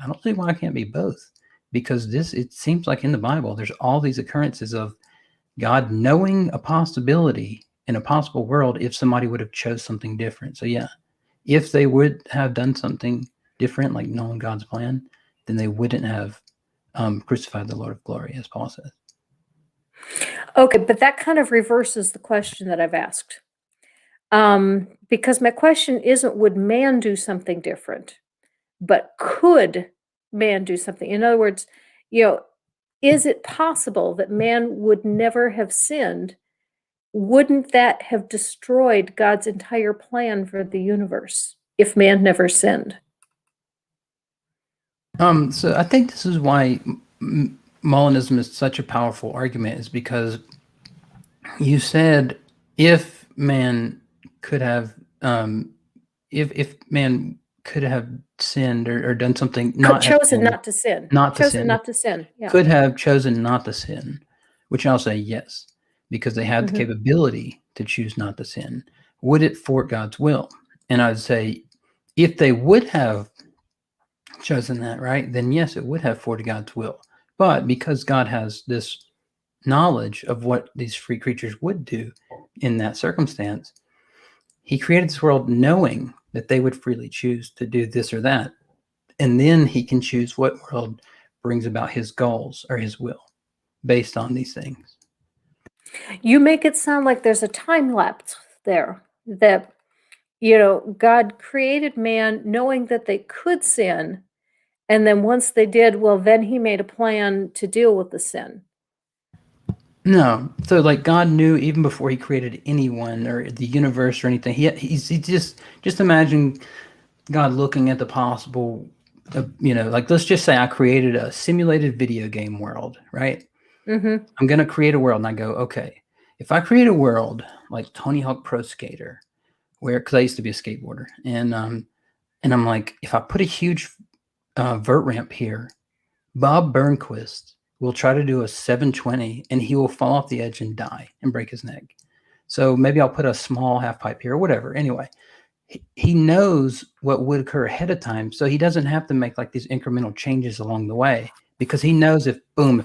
I don't see why I can't be both. Because it seems like in the Bible, there's all these occurrences of God knowing a possibility in a possible world if somebody would have chose something different. So yeah, if they would have done something different, like knowing God's plan, then they wouldn't have crucified the Lord of glory, as Paul says. Okay, but that kind of reverses the question that I've asked. Because my question isn't would man do something different, but could man do something? In other words, is it possible that man would never have sinned? Wouldn't that have destroyed God's entire plan for the universe if man never sinned? So I think this is why Molinism is such a powerful argument, is because you said if man could have if man could have sinned or done something, Chosen not to sin. Yeah. could have chosen not to sin, which I'll say yes, because they had the capability to choose not to sin. Would it thwart God's will? And I'd say if they would have chosen that, right, then yes, it would have thwarted God's will. But because God has this knowledge of what these free creatures would do in that circumstance, he created this world knowing that they would freely choose to do this or that. And then he can choose what world brings about his goals or his will based on these things. You make it sound like there's a time lapse there, that, God created man knowing that they could sin. And then once they did, well, then he made a plan to deal with the sin. No, so like God knew even before he created anyone or the universe or anything. He just imagine God looking at the possible, like let's just say I created a simulated video game world, right? Mm-hmm. I'm gonna create a world, and I go, okay, if I create a world like Tony Hawk Pro Skater, where because I used to be a skateboarder, and I'm like, if I put a huge vert ramp here, Bob Burnquist will try to do a 720 and he will fall off the edge and die and break his neck. So maybe I'll put a small half pipe here or whatever. Anyway, he knows what would occur ahead of time. So he doesn't have to make like these incremental changes along the way, because he knows if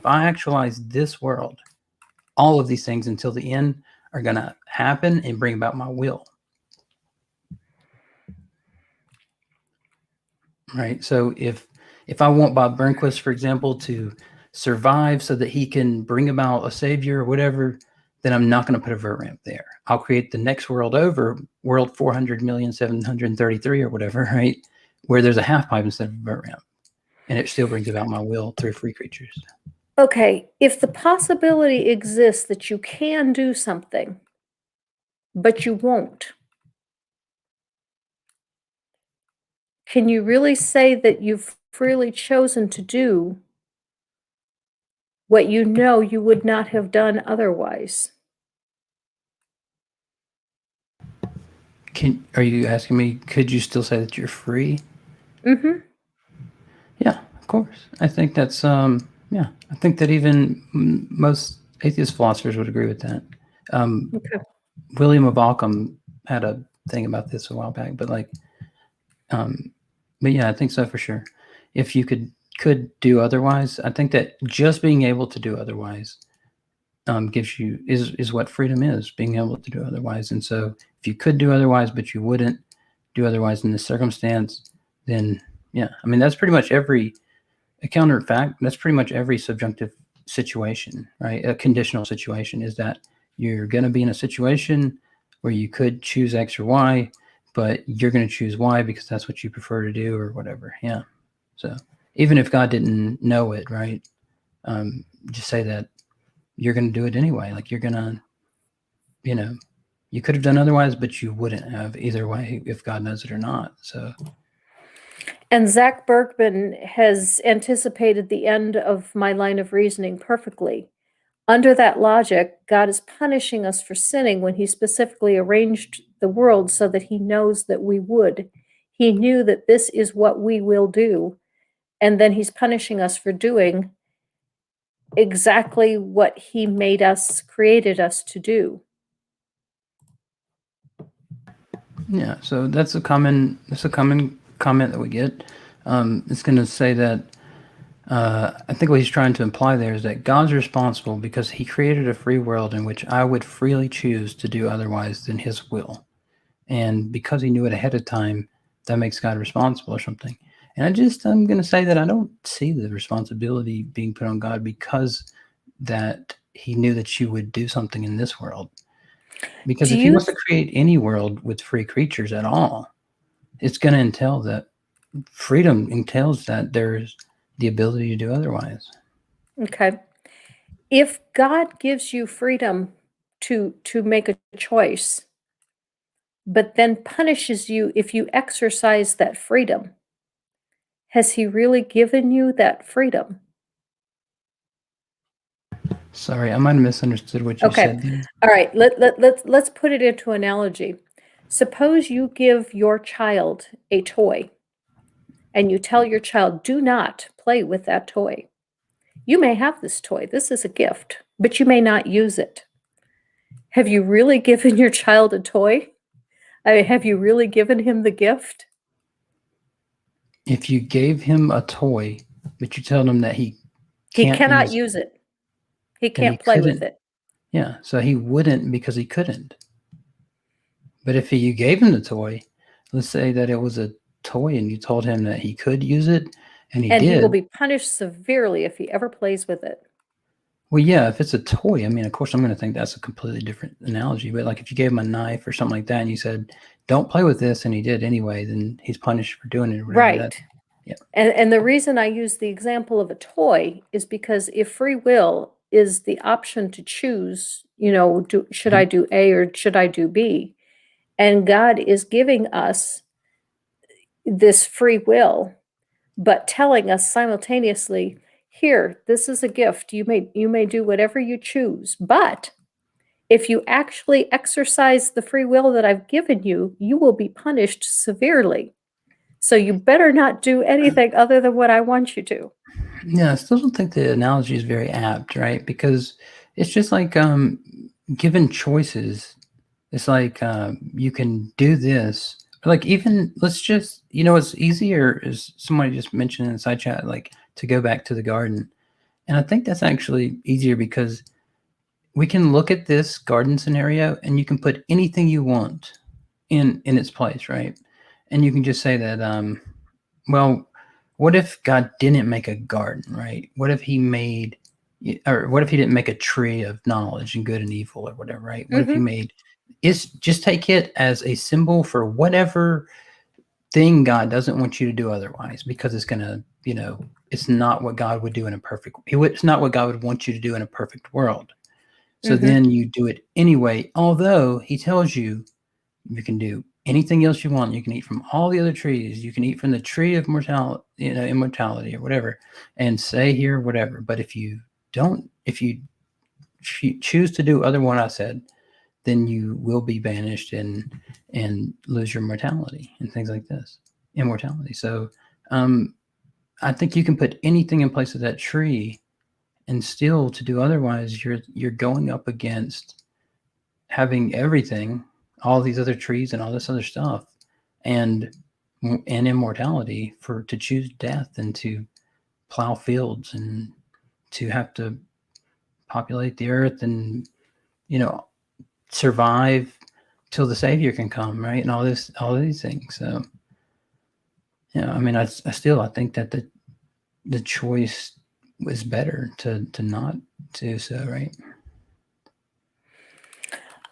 I actualize this world, all of these things until the end are going to happen and bring about my will. Right. So if I want Bob Burnquist, for example, to survive so that he can bring about a savior or whatever, then I'm not going to put a vert ramp there. I'll create the next world over, world 400,733 or whatever, right, where there's a half pipe instead of a vert ramp, and it still brings about my will through free creatures. Okay, if the possibility exists that you can do something, but you won't, can you really say that you've freely chosen to do what you know you would not have done otherwise? Are you asking me, could you still say that you're free? Mm-hmm. Yeah, of course. I think that's yeah. I think that even most atheist philosophers would agree with that. Okay. William of Ockham had a thing about this a while back, but but yeah, I think so for sure. If you could do otherwise, I think that just being able to do otherwise gives you is what freedom is, being able to do otherwise. And so if you could do otherwise, but you wouldn't do otherwise in this circumstance, then yeah, I mean, that's pretty much every counter fact. That's pretty much every subjunctive situation, right? A conditional situation is that you're going to be in a situation where you could choose X or Y, but you're going to choose Y because that's what you prefer to do or whatever. Yeah. So even if God didn't know it, right? Just say that you're going to do it anyway. Like you're going to, you could have done otherwise, but you wouldn't have either way if God knows it or not. So And Zach Bergman has anticipated the end of my line of reasoning perfectly. Under that logic, God is punishing us for sinning when he specifically arranged the world so that he knows that we would. He knew that this is what we will do, and then he's punishing us for doing exactly what he made us, created us to do. Yeah, so that's a common comment that we get. It's going to say that I think what he's trying to imply there is that God's responsible because he created a free world in which I would freely choose to do otherwise than his will. And because he knew it ahead of time, that makes God responsible or something. And I'm going to say that I don't see the responsibility being put on God because that he knew that you would do something in this world. Because Do if he you wants to create any world with free creatures at all, it's going to entail that freedom entails that there's the ability to do otherwise. okay? If God gives you freedom to make a choice, but then punishes you if you exercise that freedom, has he really given you that freedom? Sorry, I might have misunderstood what you Okay. said there. All right. Let's put it into analogy. Suppose you give your child a toy and you tell your child, do not play with that toy. You may have this toy. This is a gift, but you may not use it. Have you really given your child a toy? I mean, have you really given him the gift? If you gave him a toy, but you told him that he He can't cannot use it, use it. He then he can't play with couldn't. it. Yeah, so he wouldn't because he couldn't. But if you gave him the toy, let's say that it was a toy and you told him that he could use it and he And he will did. be punished severely if he ever plays with it. Well, yeah, if it's a toy, I mean, of course, I'm going to think that's a completely different analogy. But like if you gave him a knife or something like that and you said, don't play with this, and he did anyway, then he's punished for doing it or whatever. That, Right. yeah. And the reason I use the example of a toy is because if free will is the option to choose, should I Mhm. do A or should I do B? And God is giving us this free will, but telling us simultaneously, here, this is a gift. You may do whatever you choose, but if you actually exercise the free will that I've given you, you will be punished severely. So you better not do anything other than what I want you to. Yeah, I still don't think the analogy is very apt, right? Because it's just like given choices, it's like you can do this. Like even let's just it's easier as somebody just mentioned in the side chat, like to go back to the garden. And I think that's actually easier because we can look at this garden scenario and you can put anything you want in its place, right? And you can just say that well, what if God didn't make a garden, right? What if he made or what if he didn't make a tree of knowledge and good and evil or whatever, right? What if he Mhm, made is just take it as a symbol for whatever thing God doesn't want you to do otherwise because it's going to, it's not what God would do in a perfect it's not what God would want you to do in a perfect world. So mhm, then you do it anyway, although he tells you you can do anything else you want. You can eat from all the other trees. You can eat from the tree of mortality, immortality or whatever, and say here whatever. But if you choose to do other what I said, then you will be banished and lose your mortality and things like this, immortality. So I think you can put anything in place of that tree, and still to do otherwise, you're going up against having everything, all these other trees and all this other stuff, and immortality for to choose death and to plow fields and to have to populate the earth and you know survive till the savior can come, right? And all these things. So I mean, I think that the choice was better to not do so, right?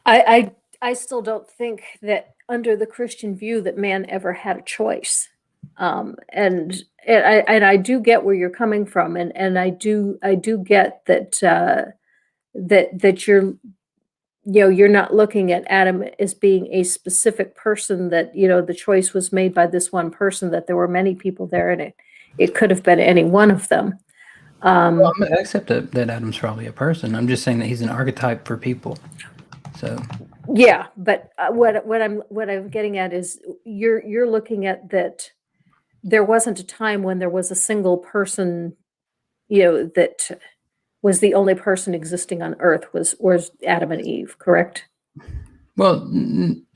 I I still don't think that under the Christian view that man ever had a choice. And I do get where you're coming from, and I do get that, that you're you're not looking at Adam as being a specific person that, the choice was made by this one person, that there were many people there, and it could have been any one of them. Well, I accept that Adam's probably a person. I'm just saying that he's an archetype for people. So Yeah, but what I'm getting at is you're looking at that there wasn't a time when there was a single person, that was the only person existing on Earth was Adam and Eve, correct? well,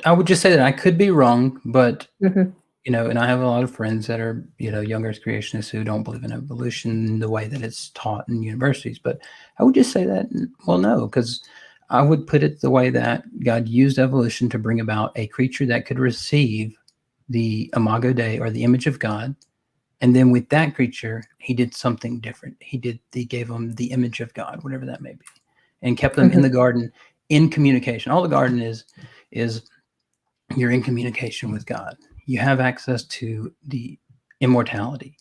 I would just say that I could be wrong, but Mhm. and I have a lot of friends that are younger creationists who don't believe in evolution the way that it's taught in universities. But I would just say that, well, no, because I would put it the way that God used evolution to bring about a creature that could receive the imago Dei, or the image of God. And then with that creature, he did something different. He gave them the image of God, whatever that may be, and kept them in the Mhm. garden in communication. All the garden is you're in communication with God. You have access to the immortality.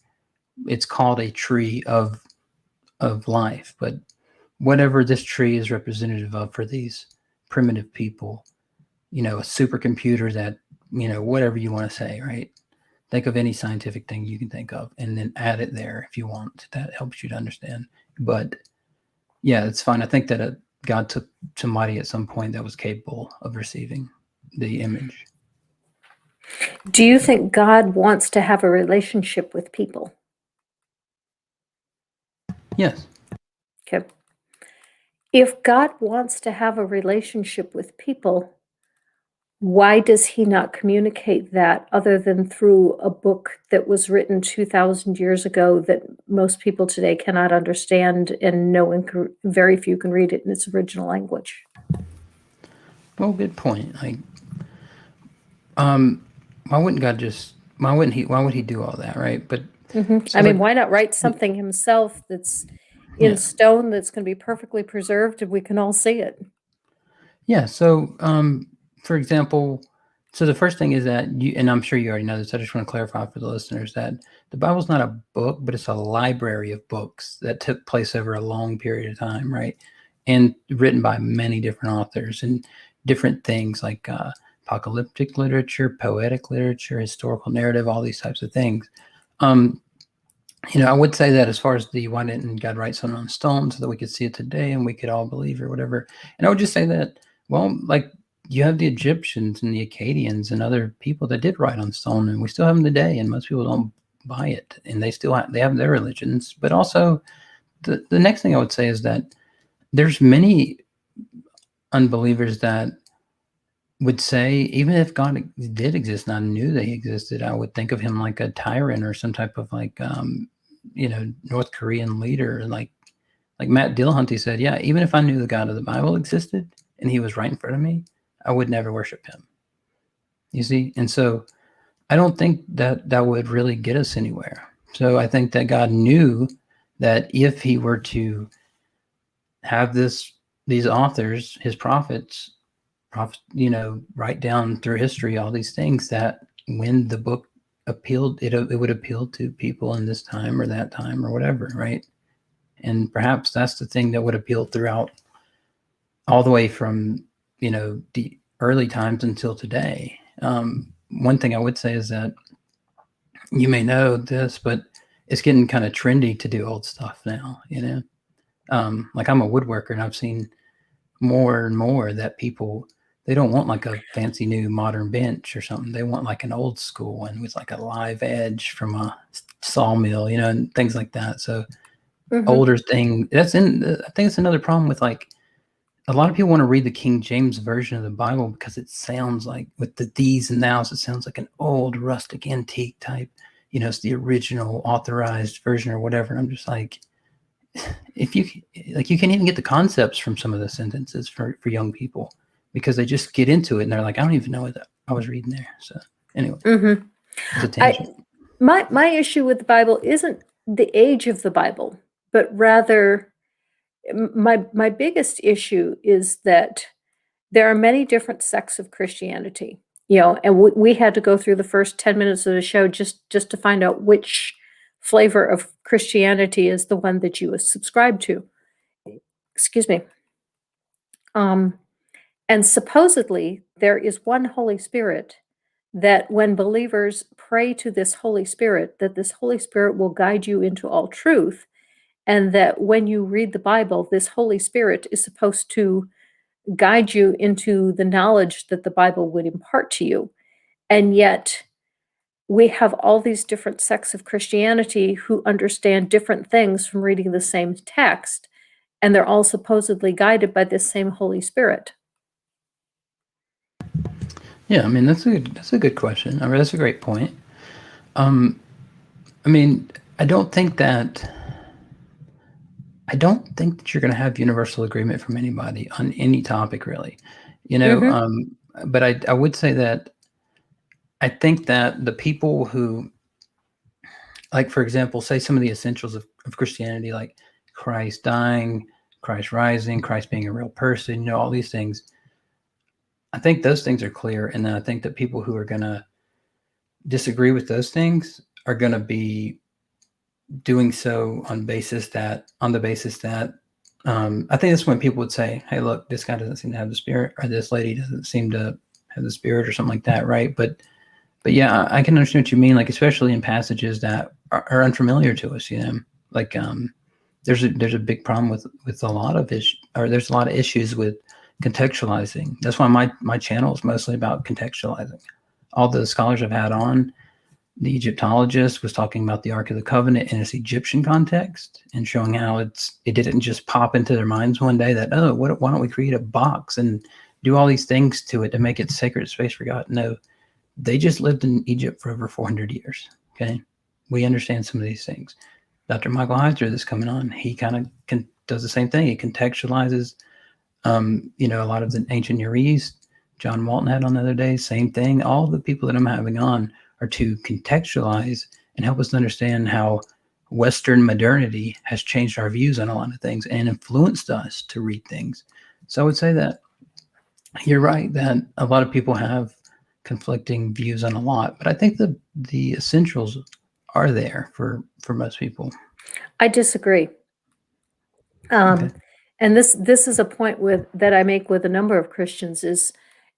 It's called a tree of life, but whatever this tree is representative of for these primitive people, a supercomputer that, whatever you want to say, right? Think of any scientific thing you can think of and then add it there if you want. That helps you to understand. But yeah, it's fine. I think that God took somebody at some point that was capable of receiving the image. Do you think God wants to have a relationship with people? Yes. Okay. If God wants to have a relationship with people, why does he not communicate that other than through a book that was written 2,000 years ago that most people today cannot understand, and very few can read it in its original language? Well, good point. Like, why wouldn't God just? Why would he do all that, right? But I so, mean, like, why not write something himself that's in yeah, stone, that's going to be perfectly preserved and we can all see it? yeah. So, for example, so the first thing is that and I'm sure you already know this. I just want to clarify for the listeners that the Bible's not a book, but it's a library of books that took place over a long period of time, right? And written by many different authors and different things like apocalyptic literature, poetic literature, historical narrative, all these types of things. Um, I would say that as far as why didn't God write something on stone so that we could see it today and we could all believe or whatever. And I would just say that, well, like, you have the Egyptians and the Akkadians and other people that did write on stone, and we still have them today, and most people don't buy it, and they have their religions. But also, the next thing I would say is that there's many unbelievers that would say, even if God did exist and I knew that he existed, I would think of him like a tyrant or some type of like North Korean leader. Like Matt Dillahunty said, yeah, even if I knew the God of the Bible existed and he was right in front of me, I would never worship him. You see? And so I don't think that would really get us anywhere. So I think that God knew that if he were to have these authors, his prophets, write down through history all these things, that when the book appealed, it would appeal to people in this time or that time or whatever, right? And perhaps that's the thing that would appeal throughout all the way from the early times until today. One thing I would say is that you may know this, but it's getting kind of trendy to do old stuff now. Like, I'm a woodworker, and I've seen more and more that people, they don't want like a fancy new modern bench or something. They want like an old school one with like a live edge from a sawmill, and things like that. So Mhm. older thing I think it's another problem with, like, a lot of people want to read the King James version of the Bible because it sounds like, with the these and thous, it sounds like an old rustic antique type. It's the original authorized version or whatever. And I'm just like, if you like, you can't even get the concepts from some of the sentences for young people because they just get into it and they're like, I don't even know what I was reading there. So anyway, Mhm. it's a I tangent. my issue with the Bible isn't the age of the Bible, but rather my biggest issue is that there are many different sects of Christianity, and we had to go through the first 10 minutes of the show just to find out which flavor of Christianity is the one that you subscribe to. Excuse me. Um, And supposedly, there is one Holy Spirit that when believers pray to this Holy Spirit, that this Holy Spirit will guide you into all truth, and that when you read the Bible, this Holy Spirit is supposed to guide you into the knowledge that the Bible would impart to you. And yet, we have all these different sects of Christianity who understand different things from reading the same text, and they're all supposedly guided by this same Holy Spirit. Yeah, I mean that's a good question. I mean that's a great point. I mean, I don't think that you're going to have universal agreement from anybody on any topic, really. You know, Mhm. but I would say that I think that the people who, like, for example, say some of the essentials of Christianity, like Christ dying, Christ rising, Christ being a real person, you know, all these things. I think those things are clear. And then I think that people who are going to disagree with those things are going to be doing so on the basis that I think that's when people would say, "Hey, look, this guy doesn't seem to have the spirit, or this lady doesn't seem to have the spirit, or something like that," right? But yeah, I can understand what you mean, like especially in passages that are unfamiliar to us. You know, like there's a big problem with a lot of there's a lot of issues with contextualizing. That's why my channel is mostly about contextualizing. All the scholars I've had on, the Egyptologist was talking about the Ark of the Covenant in its Egyptian context and showing how it didn't just pop into their minds one day that, oh, why don't we create a box and do all these things to it to make it sacred space for God? No, they just lived in Egypt for over 400 years. Okay, we understand some of these things. Dr. Michael Heiser that's coming on, he kind of does the same thing. He contextualizes, you know, a lot of the ancient Near East. John Walton had on the other day, same thing. All the people that I'm having on are to contextualize and help us understand how Western modernity has changed our views on a lot of things and influenced us to read things. So I would say that you're right that a lot of people have conflicting views on a lot, but I think the essentials are there for most people. I disagree. Okay. And this is a point with that I make with a number of Christians is,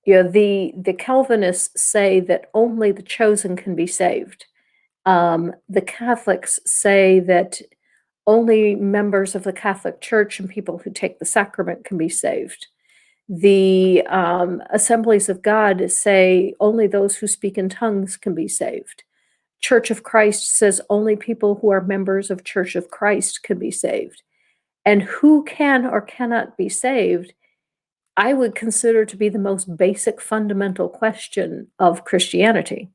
you know, the Calvinists say that only the chosen can be saved. The Catholics say that only members of the Catholic Church and people who take the sacrament can be saved. The Assemblies of God say only those who speak in tongues can be saved. Church of Christ says only people who are members of Church of Christ can be saved. And who can or cannot be saved, I would consider to be the most basic fundamental question of Christianity.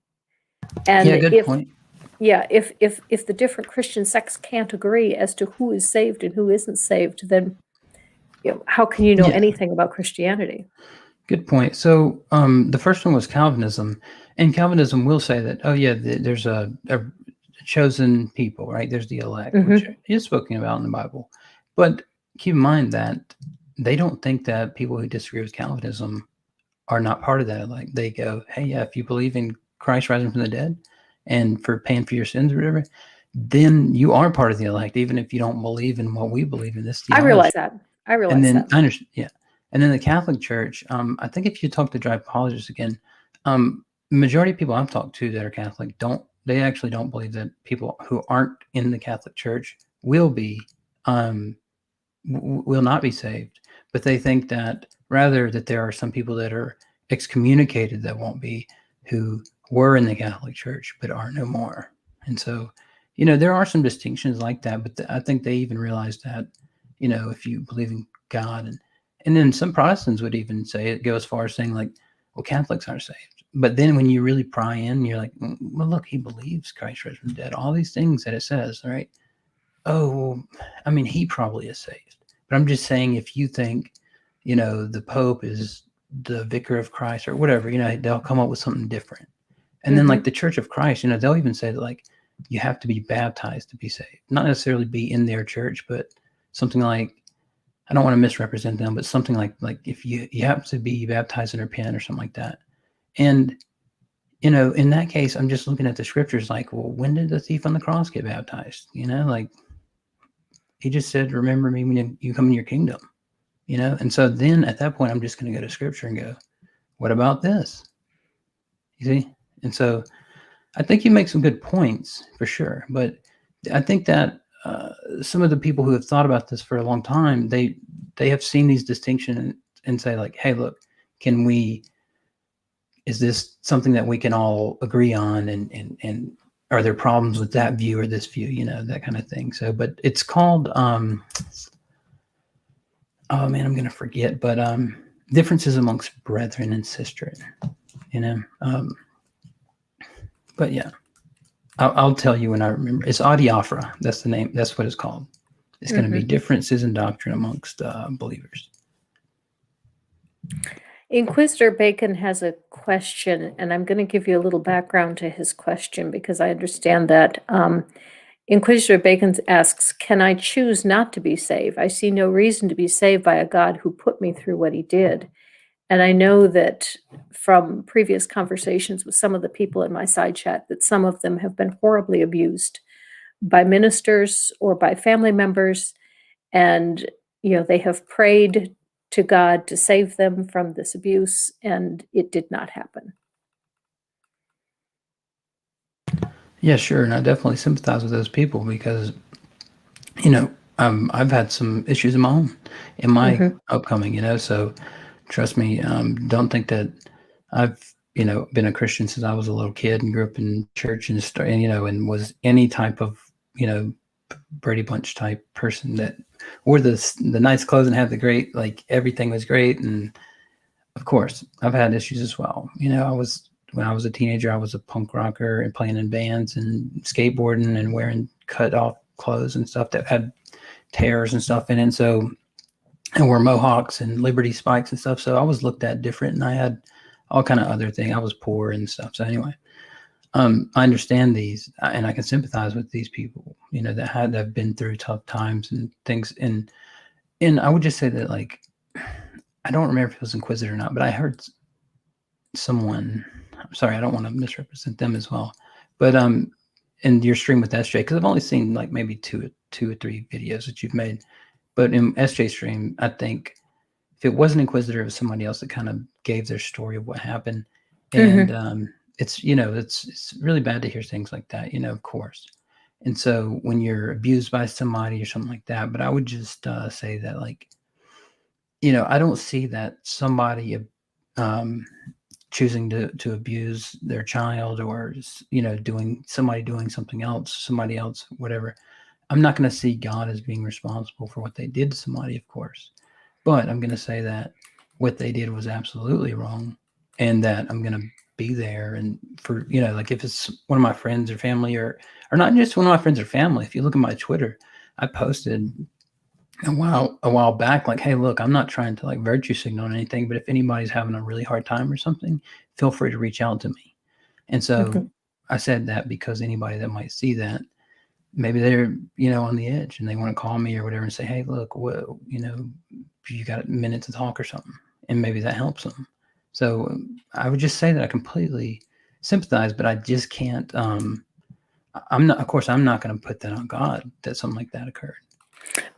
Yeah, And good if point. yeah, if the different Christian sects can't agree as to who is saved and who isn't saved, then how can you know Yeah, anything about Christianity? good point. So the first one was Calvinism, and Calvinism will say that, oh yeah, there's a chosen people, right? There's the elect, which Hmm. is spoken about in the Bible. But keep in mind that they don't think that people who disagree with Calvinism are not part of that elect. They go, hey, yeah, if you believe in Christ rising from the dead and for paying for your sins or whatever, then you are part of the elect, even if you don't believe in what we believe in this I realize theology. that. I And realize then that. I understand, yeah. And then the Catholic Church, I think if you talk to dry apologists again, majority of people I've talked to that are Catholic they actually don't believe that people who aren't in the Catholic Church um, will not be saved. But they think that rather that there are some people that are excommunicated that won't be, who were in the Catholic Church but are no more. And so, you know, there are some distinctions like that, but I think they even realize that, you know, if you believe in God, and then some Protestants would even go as far as saying like, well, Catholics aren't saved. But then when you really pry in, you're like, well, look, he believes Christ rose from the dead. All these things that it says, right? Oh, well, I mean, he probably is saved. But I'm just saying, if you think, you know, the Pope is the vicar of Christ or whatever, you know, they'll come up with something different. And then, like Hmm. the Church of Christ, you know, they'll even say that, like, you have to be baptized to be saved. Not necessarily be in their church, but something like, I don't want to misrepresent them, but something like if you have to be baptized and repent or something like that. And you know, in that case, I'm just looking at the scriptures like, well, when did the thief on the cross get baptized? You know, like he just said, remember me when you come in your kingdom. And so then at that point, I'm just going to go to scripture and go, what about this? You see? And so I think you make some good points for sure. But I think that some of the people who have thought about this for a long time, they have seen these distinctions and say like, hey, look, is this something that we can all agree on? And are there problems with that view or this view, that kind of thing. So, but it's called, oh man, I'm going to forget, but differences amongst brethren and sistren, but yeah, I'll tell you when I remember. It's adiaphora. That's the name. That's what it's called. It's going to be differences in doctrine amongst believers. Inquisitor Bacon has a question, and I'm going to give you a little background to his question because I understand that. Inquisitor Bacon asks, can I choose not to be saved? I see no reason to be saved by a God who put me through what he did. And I know that from previous conversations with some of the people in my side chat that some of them have been horribly abused by ministers or by family members. And, they have prayed to God to save them from this abuse, and it did not happen. Yeah, sure. And I definitely sympathize with those people because, I've had some issues of my own in my upcoming, so trust me, don't think that I've, been a Christian since I was a little kid and grew up in church and and was any type of, Brady Bunch type person that wore the nice clothes and had the great, like everything was great. And of course I've had issues as well. When I was a teenager, I was a punk rocker and playing in bands and skateboarding and wearing cut off clothes and stuff that had tears and stuff in it. And wore mohawks and Liberty spikes and stuff. So I was looked at different, and I had all kind of other things. I was poor and stuff. So anyway, I understand these, and I can sympathize with these people, that have been through tough times and things. And I would just say that, like, I don't remember if it was Inquisitor or not, but I heard someone. I'm sorry, I don't want to misrepresent them as well. But in your stream with SJ, because I've only seen like maybe two or three videos that you've made. But in SJ stream, I think if it wasn't Inquisitor, it was somebody else that kind of gave their story of what happened. And it's really bad to hear things like that, of course. And so when you're abused by somebody or something like that, but I would just say that, like, I don't see that somebody choosing to abuse their child or, doing something else, somebody else, whatever. I'm not going to see God as being responsible for what they did to somebody, of course. But I'm going to say that what they did was absolutely wrong, and that I'm going to be there. And for, like if it's one of my friends or family or not just one of my friends or family, if you look at my Twitter, I posted a while back, like, hey, look, I'm not trying to like virtue signal or anything, but if anybody's having a really hard time or something, feel free to reach out to me. And so I said that because anybody that might see that, maybe they're, on the edge and they want to call me or whatever and say, hey, look, you got a minute to talk or something. And maybe that helps them. So I would just say that I completely sympathize, but I just can't, I'm not going to put that on God that something like that occurred.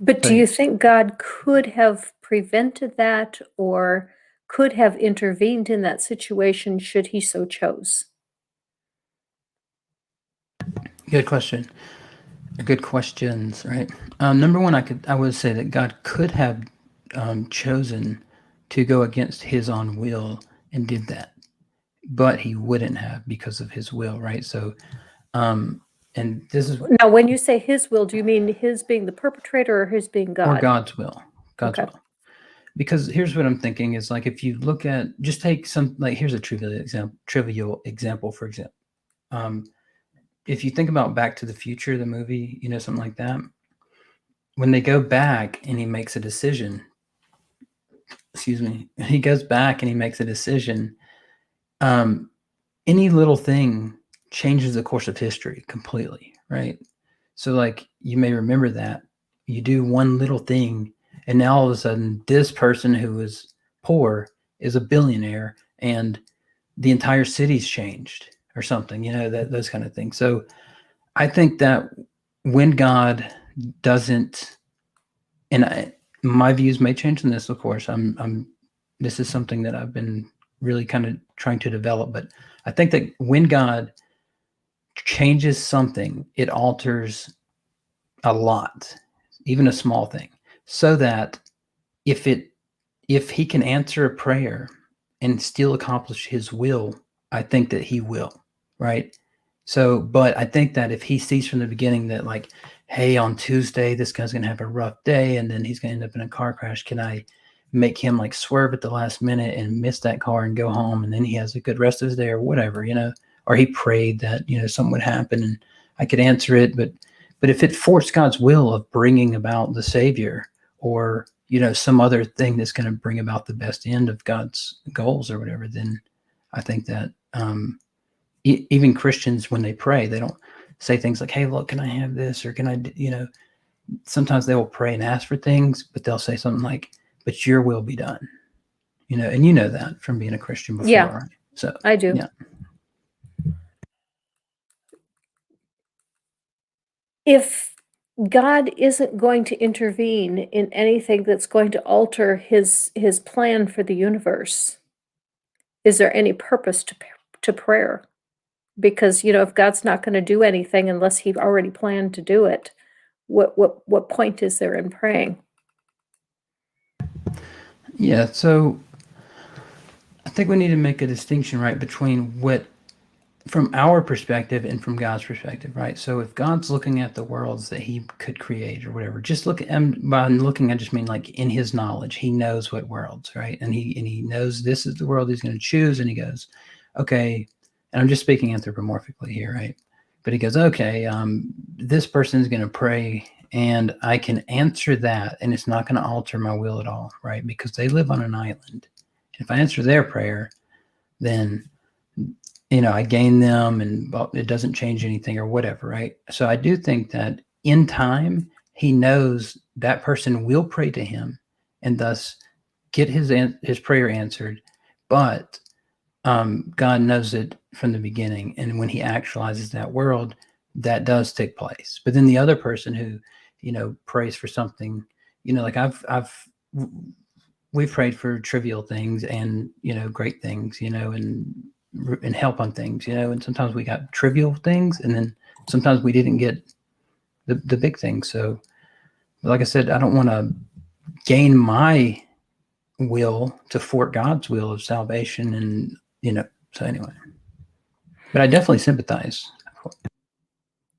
But do you think God could have prevented that or could have intervened in that situation should he so chose? Good question. Good questions, right? Number one, I would say that God could have chosen to go against his own will and did that, but he wouldn't have because of his will, right? So, and this is now, when you say his will, do you mean his being the perpetrator or his being God? Or God's will. God's will. Because here's what I'm thinking is, like, if you look at, just take some, like, here's a trivial example, for example. If you think about Back to the Future, the movie, something like that, when they go back and he makes a decision, he goes back and he makes a decision, any little thing changes the course of history completely, right? So, like, you may remember that you do one little thing, and now all of a sudden, this person who was poor is a billionaire, and the entire city's changed or something, those kind of things. So I think that when God doesn't, and my views may change on this, of course. This is something that I've been really kind of trying to develop, but I think that when God changes something, it alters a lot, even a small thing, so that if he can answer a prayer and still accomplish his will, I think that he will, right? So, but I think that if he sees from the beginning that, like, hey, on Tuesday, this guy's going to have a rough day and then he's going to end up in a car crash, can I make him like swerve at the last minute and miss that car and go home, and then he has a good rest of his day or whatever, or he prayed that, something would happen and I could answer it. But if it forced God's will of bringing about the Savior, or some other thing that's going to bring about the best end of God's goals or whatever, then I think that even Christians, when they pray, they don't say things like, hey, look, can I have this? Or can I, sometimes they will pray and ask for things, but they'll say something like, but your will be done, and that from being a Christian before. Yeah, right? So I do. Yeah. If God isn't going to intervene in anything that's going to alter his plan for the universe, is there any purpose to prayer? Because, if God's not going to do anything unless he already planned to do it, what point is there in praying? Yeah, so I think we need to make a distinction, right, between what, from our perspective and from God's perspective, right? So if God's looking at the worlds that he could create or whatever, just look at, and by looking, I just mean like in his knowledge, he knows what worlds, right? And he knows this is the world he's going to choose, and he goes, okay, and I'm just speaking anthropomorphically here, right? But he goes, okay, this person is going to pray, and I can answer that, and it's not going to alter my will at all, right? Because they live on an island. If I answer their prayer, then I gain them, and it doesn't change anything or whatever, right? So I do think that in time, he knows that person will pray to him and thus get his prayer answered. But God knows it from the beginning, and when he actualizes that world, that does take place. But then the other person who, prays for something, like we've prayed for trivial things and great things, and help on things, and sometimes we got trivial things, and then sometimes we didn't get the big things. So, like I said, I don't want to gain my will to thwart God's will of salvation, and so anyway. But I definitely sympathize.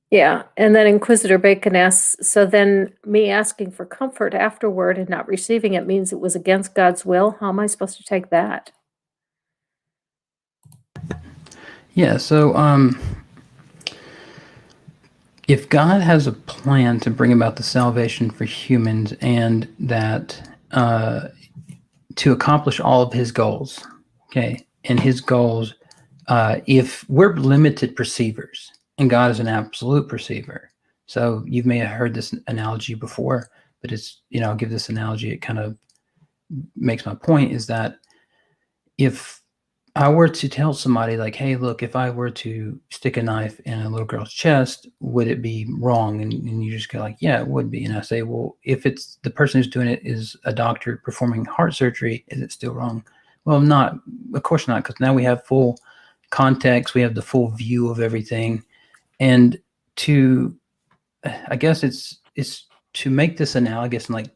Yeah, and then Inquisitor Bacon asks, so then me asking for comfort afterward and not receiving it means it was against God's will? How am I supposed to take that? Yeah, so if God has a plan to bring about the salvation for humans, and that to accomplish all of his goals, okay, and his goals, if we're limited perceivers, and God is an absolute perceiver. So you may have heard this analogy before, but it's, I'll give this analogy. It kind of makes my point, is that if I were to tell somebody like, hey, look, if I were to stick a knife in a little girl's chest, would it be wrong? And you just go like, yeah, it would be. And I say, well, if it's the person who's doing it is a doctor performing heart surgery, is it still wrong? Well, not, of course not, because now we have full context. We have the full view of everything. And I guess it's to make this analogous, and like,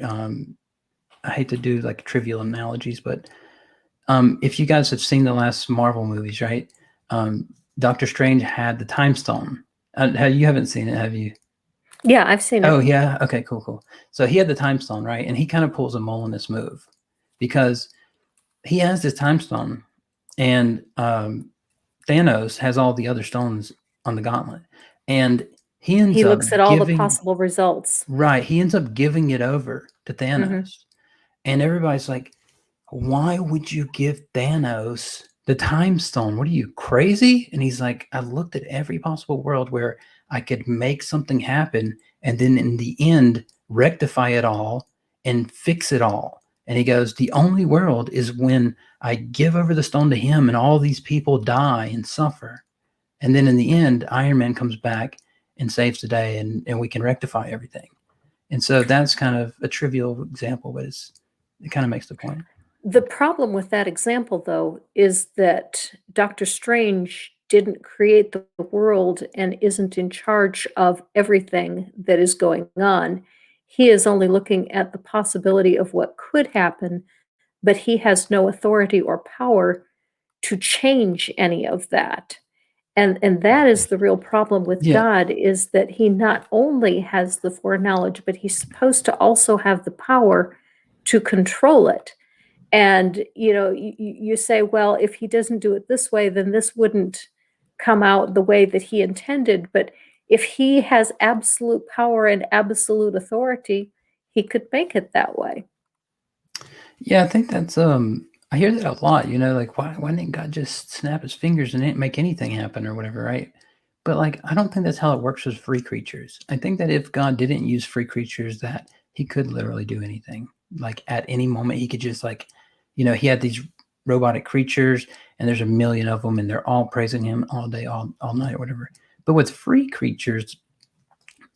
I hate to do like trivial analogies, but if you guys have seen the last Marvel movies, right? Doctor Strange had the Time Stone. You haven't seen it, have you? Yeah, I've seen it. Oh, yeah. Okay, cool. So he had the Time Stone, right? And he kind of pulls a mole in this move, because he has this Time Stone, and Thanos has all the other stones on the gauntlet, and he looks at all the possible results. Right. He ends up giving it over to Thanos. Mm-hmm. And everybody's like, why would you give Thanos the Time Stone? What are you, crazy? And he's like, I looked at every possible world where I could make something happen, and then in the end, rectify it all and fix it all. And he goes, the only world is when I give over the stone to him and all these people die and suffer. And then in the end, Iron Man comes back and saves the day, and we can rectify everything. And so that's kind of a trivial example, but it kind of makes the point. The problem with that example, though, is that Doctor Strange didn't create the world and isn't in charge of everything that is going on. He is only looking at the possibility of what could happen, but he has no authority or power to change any of that. And that is the real problem with Yeah. God, is that he not only has the foreknowledge, but he's supposed to also have the power to control it. And, you say, well, if he doesn't do it this way, then this wouldn't come out the way that he intended. But if he has absolute power and absolute authority, he could make it that way. Yeah, I think that's I hear that a lot, like why didn't God just snap his fingers and make anything happen or whatever, right? But like I don't think that's how it works with free creatures. I think that if God didn't use free creatures, that he could literally do anything. Like at any moment he could just like, he had these robotic creatures and there's a million of them and they're all praising him all day, all night, or whatever. But with free creatures,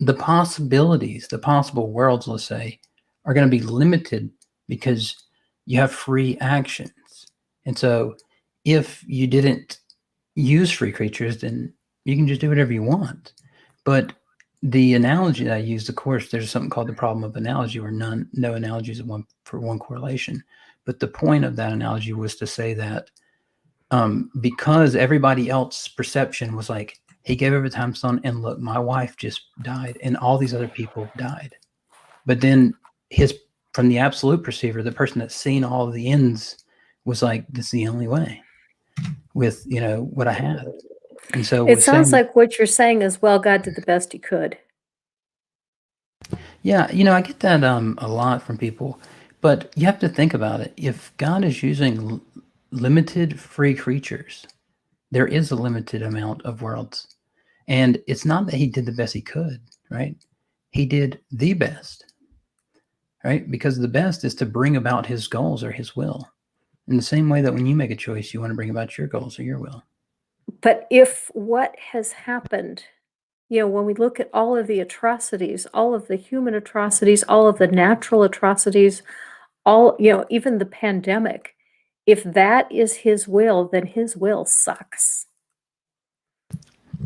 the possibilities, the possible worlds, let's say, are going to be limited because you have free actions. And so if you didn't use free creatures, then you can just do whatever you want. But the analogy that I used, of course, there's something called the problem of analogy where no analogies for one correlation. But the point of that analogy was to say that because everybody else's perception was like, he gave every time son, and look, my wife just died, and all these other people died. But then from the absolute perceiver, the person that's seen all of the ends was like, this is the only way with, what I had. And so It with sounds saying, like what you're saying is, well, God did the best he could. yeah, I get that a lot from people, but you have to think about it. If God is using limited free creatures, there is a limited amount of worlds. And it's not that he did the best he could, right? He did the best, right? Because the best is to bring about his goals or his will. In the same way that when you make a choice, you want to bring about your goals or your will. But if what has happened, when we look at all of the atrocities, all of the human atrocities, all of the natural atrocities, even the pandemic, if that is his will, then his will sucks.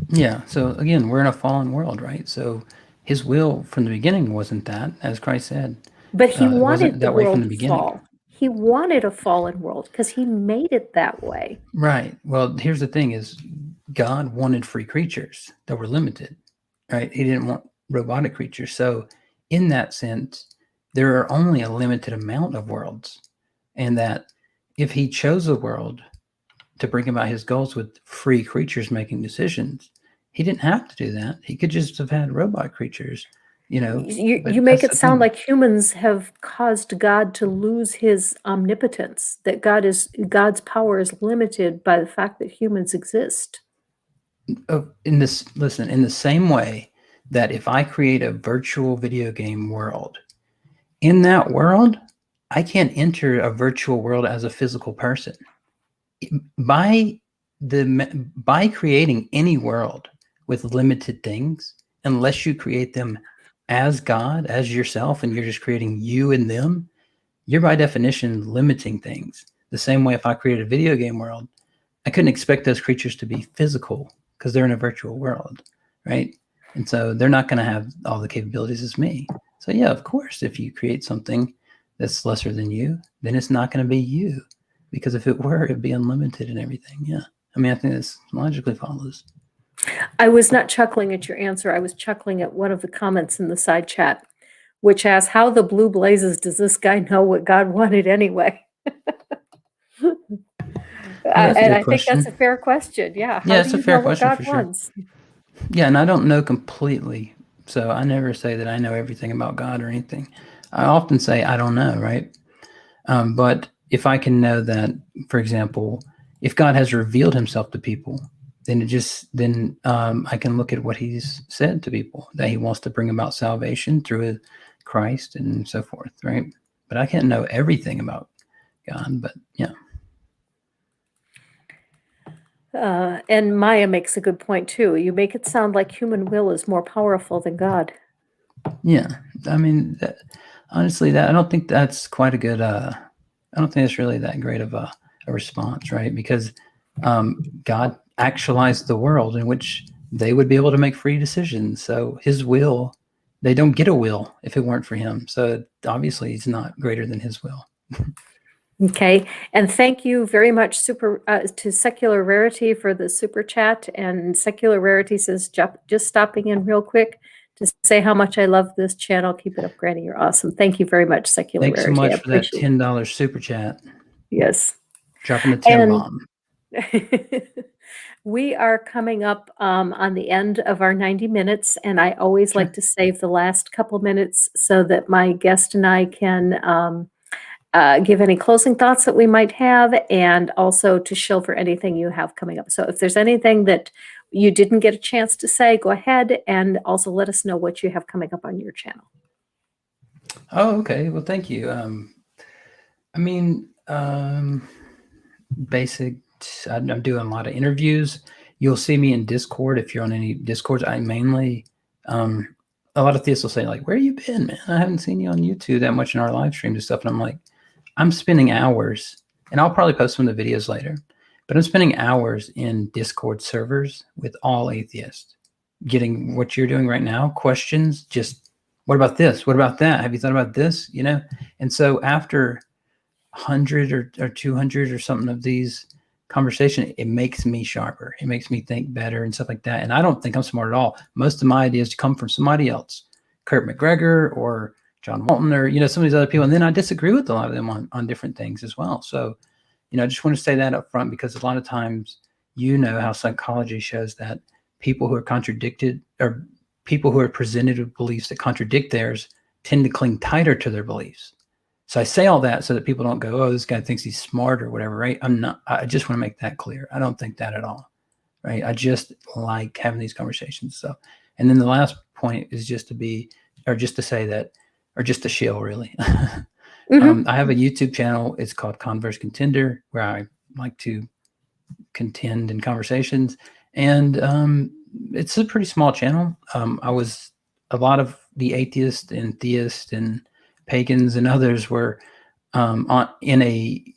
Yeah. So again, we're in a fallen world, right? So his will from the beginning wasn't that, as Christ said. But he It wasn't wanted the that way from world the to beginning. fall. He wanted a fallen world because he made it that way. Right. Well, here's the thing is God wanted free creatures that were limited, right? He didn't want robotic creatures. So in that sense, there are only a limited amount of worlds. And that if he chose a world to bring about his goals with free creatures making decisions, he didn't have to do that. He could just have had robot creatures, You but make that's it the sound thing. like humans have caused God to lose his omnipotence, that God's power is limited by the fact that humans exist. In the same way that if I create a virtual video game world, in that world, I can't enter a virtual world as a physical person. By by creating any world with limited things, unless you create them as God, as yourself, and you're just creating you and them, you're by definition limiting things. The same way if I created a video game world, I couldn't expect those creatures to be physical because they're in a virtual world, right? And so they're not going to have all the capabilities as me. So yeah, of course, if you create something that's lesser than you, then it's not going to be you. Because if it were, it'd be unlimited and everything. Yeah. I mean, I think this logically follows. I was not chuckling at your answer. I was chuckling at one of the comments in the side chat, which asks, how the blue blazes does this guy know what God wanted anyway? Well, that's a And good I think that's a question. fair question. Yeah. How Yeah, do it's a you know fair what question God for sure. wants? Yeah, and I don't know completely. So I never say that I know everything about God or anything. I often say I don't know, right? But if I can know that, for example, if God has revealed himself to people, then I can look at what he's said to people, that he wants to bring about salvation through Christ and so forth, right? But I can't know everything about God, but yeah. And Maya makes a good point too. You make it sound like human will is more powerful than God. Yeah. I mean, honestly, that I don't think that's quite a good. I don't think it's really that great of a response, right? Because God actualized the world in which they would be able to make free decisions. So His will, they don't get a will if it weren't for Him. So obviously, He's not greater than His will. Okay, and thank you very much to Secular Rarity for the super chat. And Secular Rarity says, just stopping in real quick to say how much I love this channel. Keep it up, Granny. You're awesome. Thank you very much, Secular Thanks so Rarity. I much for that appreciate it. $10 super chat. Yes. Dropping the 10 And bomb. we are coming up on the end of our 90 minutes, and I always Sure. like to save the last couple minutes so that my guest and I can give any closing thoughts that we might have, and also to shill for anything you have coming up. So if there's anything that you didn't get a chance to say, go ahead, and also let us know what you have coming up on your channel. Oh, okay. Well, thank you. I mean, basic. I'm doing a lot of interviews. You'll see me in Discord if you're on any Discords. I mainly, a lot of theists will say like, "Where you been, man? I haven't seen you on YouTube that much in our live streams and stuff." And I'm like, I'm spending hours, and I'll probably post some of the videos later, but I'm spending hours in Discord servers with all atheists, getting what you're doing right now, questions, just what about this? What about that? Have you thought about this? You know? And so after 100 or 200 or something of these conversations, it makes me sharper. It makes me think better and stuff like that. And I don't think I'm smart at all. Most of my ideas come from somebody else, Kurt McGregor or John Walton or, some of these other people. And then I disagree with a lot of them on different things as well. So, I just want to say that up front, because a lot of times, how psychology shows that people who are contradicted, or people who are presented with beliefs that contradict theirs, tend to cling tighter to their beliefs. So I say all that so that people don't go, "Oh, this guy thinks he's smart," or whatever, right? I'm not. I just want to make that clear. I don't think that at all, right? I just like having these conversations. So, and then the last point is just to say that, or just to shill, really. I have a YouTube channel. It's called Converse Contender, where I like to contend in conversations. And it's a pretty small channel. A lot of the atheists and theists and pagans and others were on a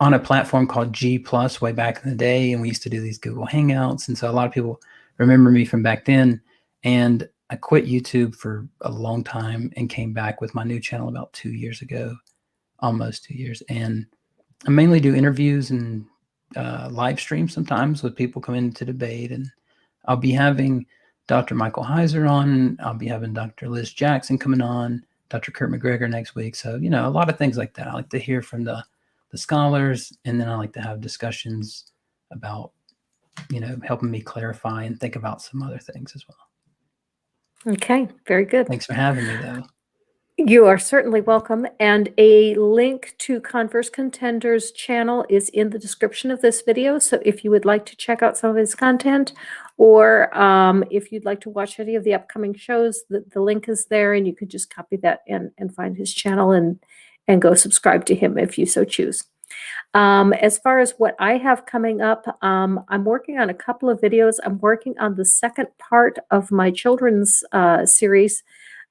platform called G Plus way back in the day, and we used to do these Google Hangouts. And so a lot of people remember me from back then. And I quit YouTube for a long time and came back with my new channel about 2 years ago, almost 2 years. And I mainly do interviews and live streams sometimes with people coming to debate. And I'll be having Dr. Michael Heiser on. I'll be having Dr. Liz Jackson coming on, Dr. Kurt McGregor next week. So, a lot of things like that. I like to hear from the scholars, and then I like to have discussions about, helping me clarify and think about some other things as well. Okay, very good. Thanks for having me, though. You are certainly welcome. And a link to Converse Contender's channel is in the description of this video. So if you would like to check out some of his content, or if you'd like to watch any of the upcoming shows, the link is there, and you could just copy that and find his channel and go subscribe to him if you so choose. As far as what I have coming up, I'm working on a couple of videos. I'm working on the second part of my children's series,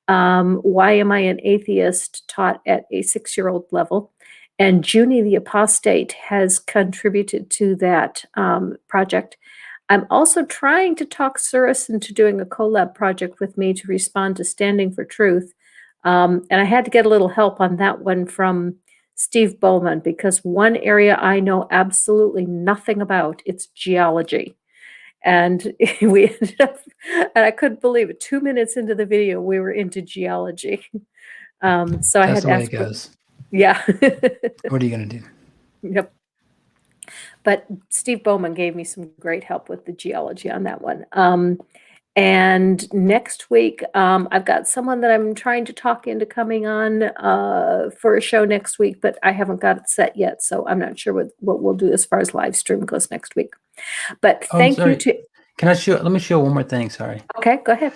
Why Am I an Atheist, taught at a 6-year-old level. And Junie the Apostate has contributed to that project. I'm also trying to talk Surus into doing a collab project with me to respond to Standing for Truth. And I had to get a little help on that one from Steve Bowman, because one area I know absolutely nothing about, it's geology. And we ended up, and I couldn't believe it, 2 minutes into the video, we were into geology. So I had That's the to way ask. it goes. Yeah. What are you going to do? Yep. But Steve Bowman gave me some great help with the geology on that one. And next week, I've got someone that I'm trying to talk into coming on for a show next week, but I haven't got it set yet. So I'm not sure what we'll do as far as live stream goes next week. But thank you to. Can I show? Let me show one more thing. Sorry. Okay, go ahead.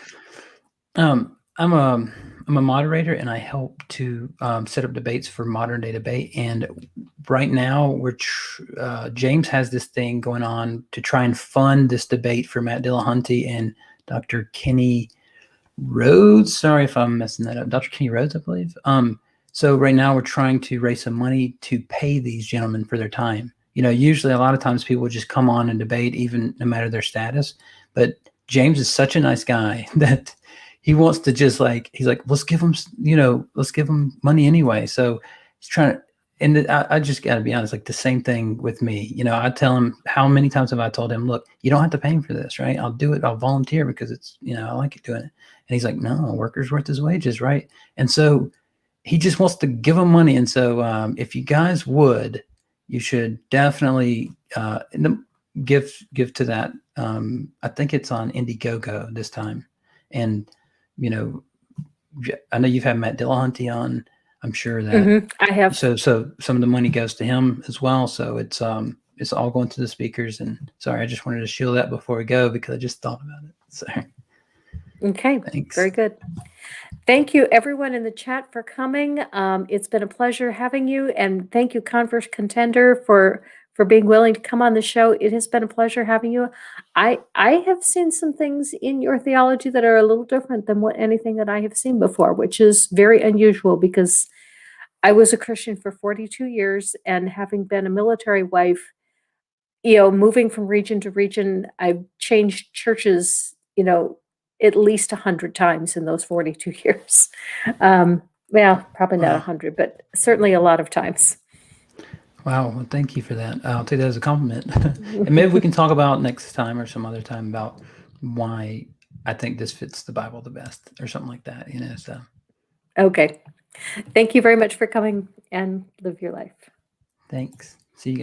I'm a moderator, and I help to set up debates for Modern Day Debate. And right now, James has this thing going on to try and fund this debate for Matt Dillahunty and Dr. Kenny Rhodes. Sorry if I'm messing that up. Dr. Kenny Rhodes, I believe. So right now we're trying to raise some money to pay these gentlemen for their time. Usually a lot of times people just come on and debate, even no matter their status. But James is such a nice guy that he wants to just he's like, let's give him money anyway. So he's trying to, and I just got to be honest, like the same thing with me. I tell him, how many times have I told him, look, you don't have to pay him for this, right? I'll do it. I'll volunteer because it's, I like it doing it. And he's like, no, a worker's worth his wages, right? And so he just wants to give him money. And so if you guys would, you should definitely give to that. I think it's on Indiegogo this time. And, I know you've had Matt Dillahunty on. I'm sure that I have. So some of the money goes to him as well. So it's all going to the speakers. And sorry, I just wanted to shield that before we go because I just thought about it. So Okay. thanks. Very good. Thank you, everyone in the chat, for coming. It's been a pleasure having you, and thank you, Converse Contender, for being willing to come on the show. It has been a pleasure having you. I have seen some things in your theology that are a little different than anything that I have seen before, which is very unusual because I was a Christian for 42 years, and having been a military wife, moving from region to region, I've changed churches, at least 100 times in those 42 years. Well, probably not 100, but certainly a lot of times. Wow. Well, thank you for that. I'll take that as a compliment. And maybe we can talk about next time or some other time about why I think this fits the Bible the best or something like that, so. Okay. Thank you very much for coming, and live your life. Thanks. See you guys.